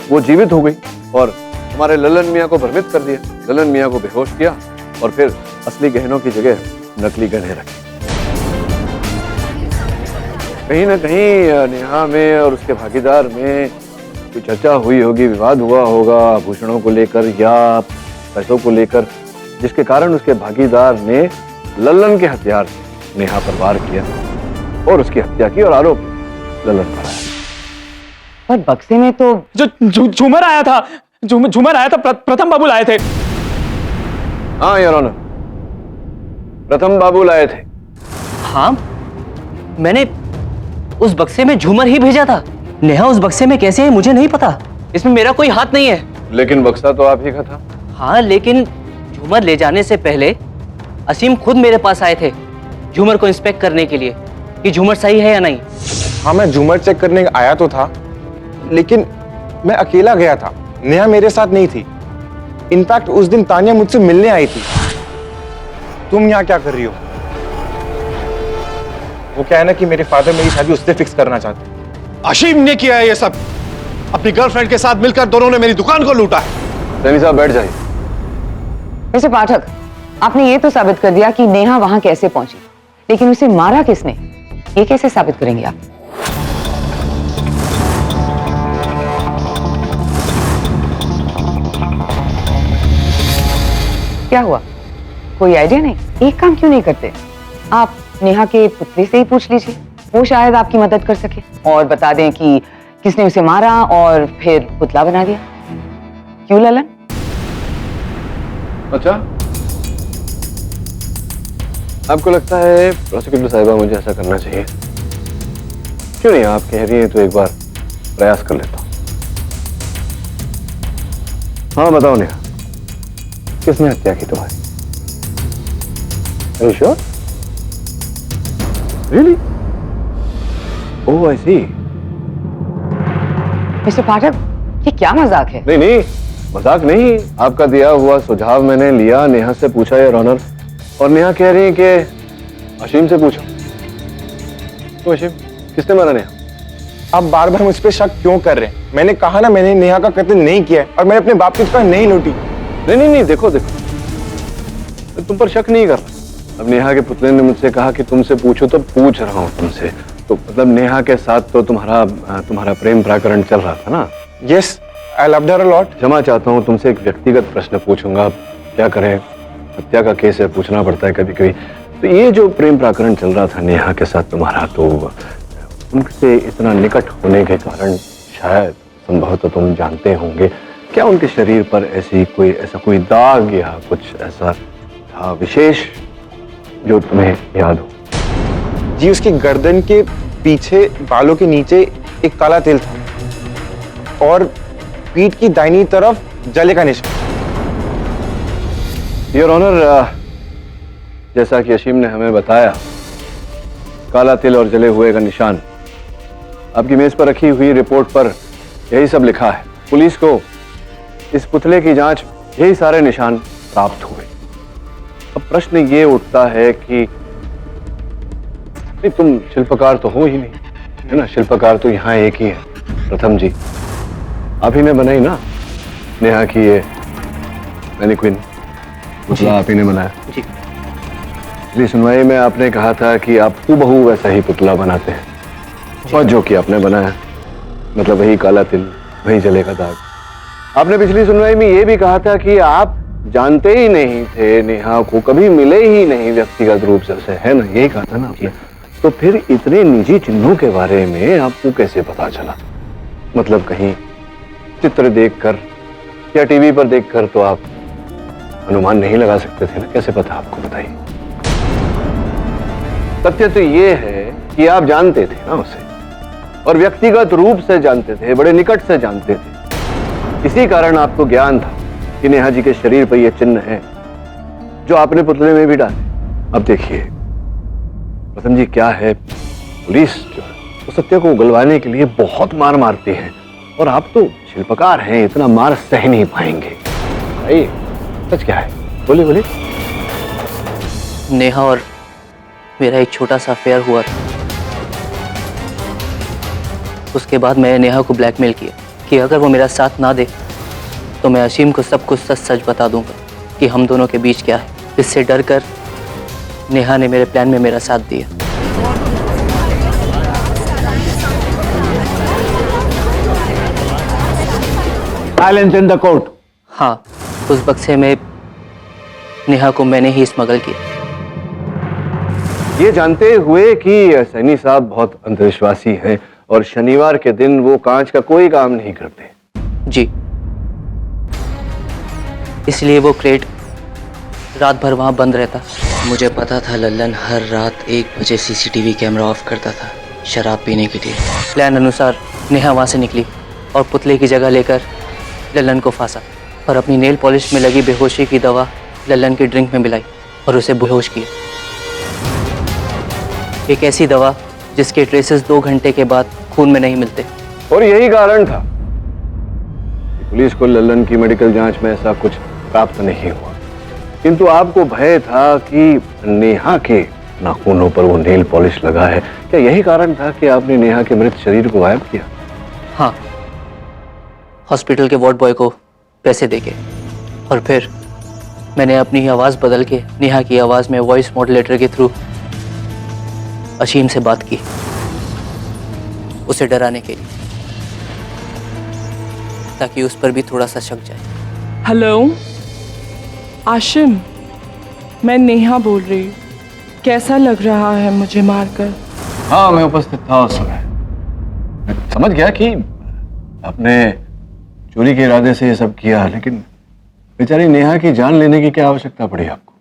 वो जीवित हो गई और हमारे ललन मियाँ को भ्रमित कर दिया। ललन मियाँ को बेहोश किया और फिर असली गहनों की जगह नकली गहने रखे। कहीं ना कहीं नेहा में और उसके भागीदार में कोई चर्चा हुई होगी, विवाद हुआ होगा आभूषणों को लेकर या पैसों को लेकर, जिसके कारण उसके भागीदार ने ललन के हथियार से नेहा पर वार किया और उसकी हत्या की और आरोप ललन पर आया। पर बक्से में तो जो झूमर आया था, झूमर आया था, प्रथम बाबू लाए थे। हाँ योर ऑनर, प्रथम बाबू लाए थे। हाँ, मैंने उस बक्से में झूमर ही भेजा था। नेहा उस बक्से में कैसे है मुझे नहीं पता, इसमें मेरा कोई हाथ नहीं है। लेकिन बक्सा तो आप ही का था। हाँ, लेकिन झूमर ले जाने से पहले असीम खुद मेरे पास आए थे झूमर को इंस्पेक्ट करने के लिए कि झूमर सही है या नहीं। हाँ, मैं झूमर चेक करने आया तो था, लेकिन मैं अकेला गया था, नेहा मेरे साथ नहीं थी। इनफैक्ट उस दिन तानिया मुझसे मिलने आई थी। तुम यहाँ क्या कर रही हो? वो क्या है ना कि मेरे फादर मेरी शादी उससे फिक्स करना चाहते हैं। अशीम ने किया है ये सब। अपनी गर्लफ्रेंड के साथ मिलकर दोनों ने मेरी दुकान को लूटा है। सैनी साहब बैठ जाइए। मिस्टर पाठक, आपने ये तो साबित कर दिया कि नेहा वहां कैसे पहुंची, लेकिन उसे मारा किसने, ये कैसे साबित करेंगे आप? क्या हुआ? कोई आइडिया नहीं? एक काम क्यों नहीं करते, आप नेहा के पुतले से ही पूछ लीजिए, वो शायद आपकी मदद कर सके और बता दें कि किसने उसे मारा और फिर पुतला बना दिया। क्यों ललन? अच्छा, आपको लगता है प्रोसिक्यूटर साहिबा मुझे ऐसा करना चाहिए? क्यों नहीं, आप कह रही हैं तो एक बार प्रयास कर लेता हूं। हाँ बताओ नेहा, किसने हत्या की तुम्हारी? Are you sure? Really? Oh, I see. Mr Pathak, ये क्या मजाक है? नहीं नहीं, मजाक नहीं। आपका दिया हुआ सुझाव मैंने लिया, नेहा से पूछा यार ऑनर, और नेहा कह रही है कि अशीम से पूछो। तो अशीम, किसने मारा नेहा? आप बार बार मुझ पे शक क्यों कर रहे हैं? मैंने कहा ना, मैंने नेहा का कत्ल नहीं किया है और मैंने अपने बाप की दुकान नहीं लूटी। नहीं नहीं नहीं, देखो देखो, मैं तुम पर शक नहीं कर रहा। अब नेहा के पुतले ने मुझसे कहा कि तुमसे पूछो, तो पूछ रहा हूँ तुमसे। तो मतलब नेहा के साथ तो तुम्हारा प्रेम प्रकरण चल रहा था ना? Yes, I loved her a lot. क्षमा चाहता हूँ, तुमसे एक व्यक्तिगत प्रश्न पूछूंगा। क्या करें, हत्या का केस है, पूछना पड़ता है कभी कभी। तो ये जो प्रेम प्रकरण चल रहा था नेहा के साथ तुम्हारा, तो उनसे इतना निकट होने के कारण शायद संभवतः तुम जानते होंगे, क्या उनके शरीर पर ऐसा कोई दाग या कुछ ऐसा था विशेष जो तुम्हें याद हो? जी, उसकी गर्दन के पीछे बालों के नीचे एक काला तिल था और पीठ की दाहिनी तरफ जले का निशान। योर ऑनर, जैसा कि अशीम ने हमें बताया, काला तिल और जले हुए का निशान, आपकी मेज पर रखी हुई रिपोर्ट पर यही सब लिखा है। पुलिस को इस पुतले की जांच यही सारे निशान प्राप्त हुए। अब प्रश्न ये उठता है कि नहीं, तुम शिल्पकार तो हो ही नहीं, है ना? शिल्पकार तो यहाँ एक ही है, प्रथम जी। आप ही ने बनाई ना नेहा की ये मैनीक्विन, पुतला आप ही ने बनाया जी। पिछली सुनवाई में आपने कहा था कि आप हूबहू वैसा ही पुतला बनाते हैं, और जो कि आपने बनाया, मतलब वही काला तिल, वही जले का दाग। आपने पिछली सुनवाई में ये भी कहा था कि आप जानते ही नहीं थे नेहा को, कभी मिले ही नहीं व्यक्तिगत रूप से, है ना? यही कहा था ना आपने। तो फिर इतने निजी चिन्हों के बारे में आपको कैसे पता चला? मतलब कहीं चित्र देखकर या टीवी पर देखकर तो आप अनुमान नहीं लगा सकते थे ना? कैसे पता आपको, बताइए। तथ्य तो ये है कि आप जानते थे ना उसे, और व्यक्तिगत रूप से जानते थे, बड़े निकट से जानते थे। इसी कारण आपको ज्ञान था कि नेहा जी के शरीर पर ये चिन्ह है जो आपने पुतले में भी डाले। अब देखिए प्रथम जी, क्या है, पुलिस जो है वो सत्य को उगलवाने के लिए बहुत मार मारती है, और आप तो शिल्पकार हैं, इतना मार सह नहीं पाएंगे। भाई सच क्या है, बोलिए बोलिए। नेहा और मेरा एक छोटा सा अफेयर हुआ था। उसके बाद मैंने नेहा को ब्लैकमेल किया कि अगर वो मेरा साथ ना दे तो मैं अशीम को सब कुछ सच सच बता दूंगा कि हम दोनों के बीच क्या है। इससे डर कर नेहा ने मेरे प्लान में मेरा साथ दिया। Silence in the court. हाँ, उस बक्से में नेहा को मैंने ही स्मगल किया। ये जानते हुए कि सैनी साहब बहुत अंधविश्वासी हैं और शनिवार के दिन वो कांच का कोई काम नहीं करते। जी, इसलिए वो क्रेट रात भर वहां बंद रहता। मुझे पता था लल्लन हर रात 1 बजे सीसीटीवी कैमरा ऑफ करता था शराब पीने के लिए। प्लान अनुसार नेहा वहां से निकली और पुतले की जगह लेकर लल्लन को फांसा, और अपनी नेल पॉलिश में लगी बेहोशी की दवा लल्लन की ड्रिंक में मिलाई और उसे बेहोश किया। एक ऐसी दवा जिसके ट्रेसेस 2 घंटे के बाद खून में नहीं मिलते। और यही कारण था कि पुलिस को लल्लन की मेडिकल जांच में ऐसा कुछ प्राप्त नहीं हुआ, किंतु आपको भय था कि नेहा के नाखूनों पर वो नेल पॉलिश लगा है। क्या यही कारण था कि आपने नेहा के मृत शरीर को गायब किया? हाँ, हॉस्पिटल के वार्ड बॉय को पैसे देके, और फिर मैंने अपनी आवाज़ बदल के नेहा की आवाज़ में वॉइस मॉड्यूलेटर के थ्रू अशीम से बात की, उसे डराने के लिए, ताकि उस पर भी थोड़ा सा शक जाए। हेलो, आशिम, मैं नेहा बोल रही हूँ। कैसा लग रहा है मुझे मारकर? हाँ, मैं उपस्थित था उस समय। मैं समझ गया कि आपने चोरी के इरादे से ये सब किया, लेकिन बेचारी नेहा की जान लेने की क्या आवश्यकता पड़ी आपको?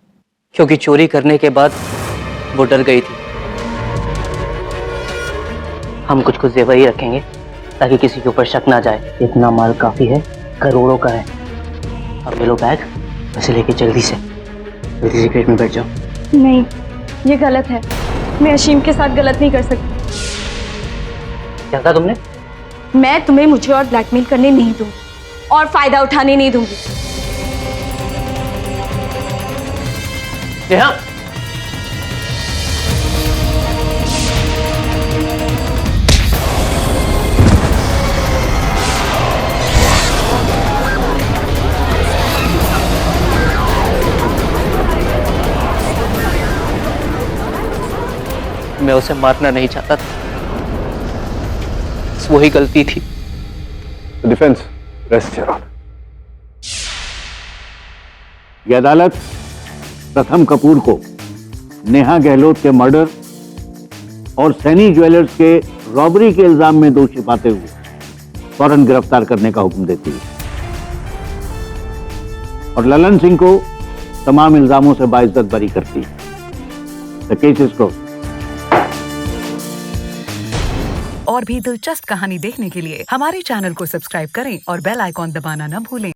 क्योंकि चोरी करने के बाद वो डर गई थी। हम कुछ कुछ जेवर ही रखेंगे ताकि किसी के ऊपर शक ना जाए। इतना माल काफी है, करोड़ों का है। अब ले लो बैग, वैसे लेके जल्दी से गेट में बैठ जाओ। नहीं, ये गलत है। मैं अशीम के साथ गलत नहीं कर सकती। क्या कहा तुमने? मैं तुम्हें मुझे और ब्लैकमेल करने नहीं दूंगी और फायदा उठाने नहीं दूंगी। नेहा, मैं उसे मारना नहीं चाहता था, बस वही गलती थी। Defence, rest your honour. यह अदालत प्रथम कपूर को नेहा गहलोत के मर्डर और सैनी ज्वेलर्स के रॉबरी के इल्जाम में दोषी पाते हुए फौरन गिरफ्तार करने का हुक्म देती है और ललन सिंह को तमाम इल्जामों से बाइज्जत बरी करती है। The case is closed. और भी दिलचस्प कहानी देखने के लिए हमारे चैनल को सब्सक्राइब करें और बेल आइकॉन दबाना न भूलें।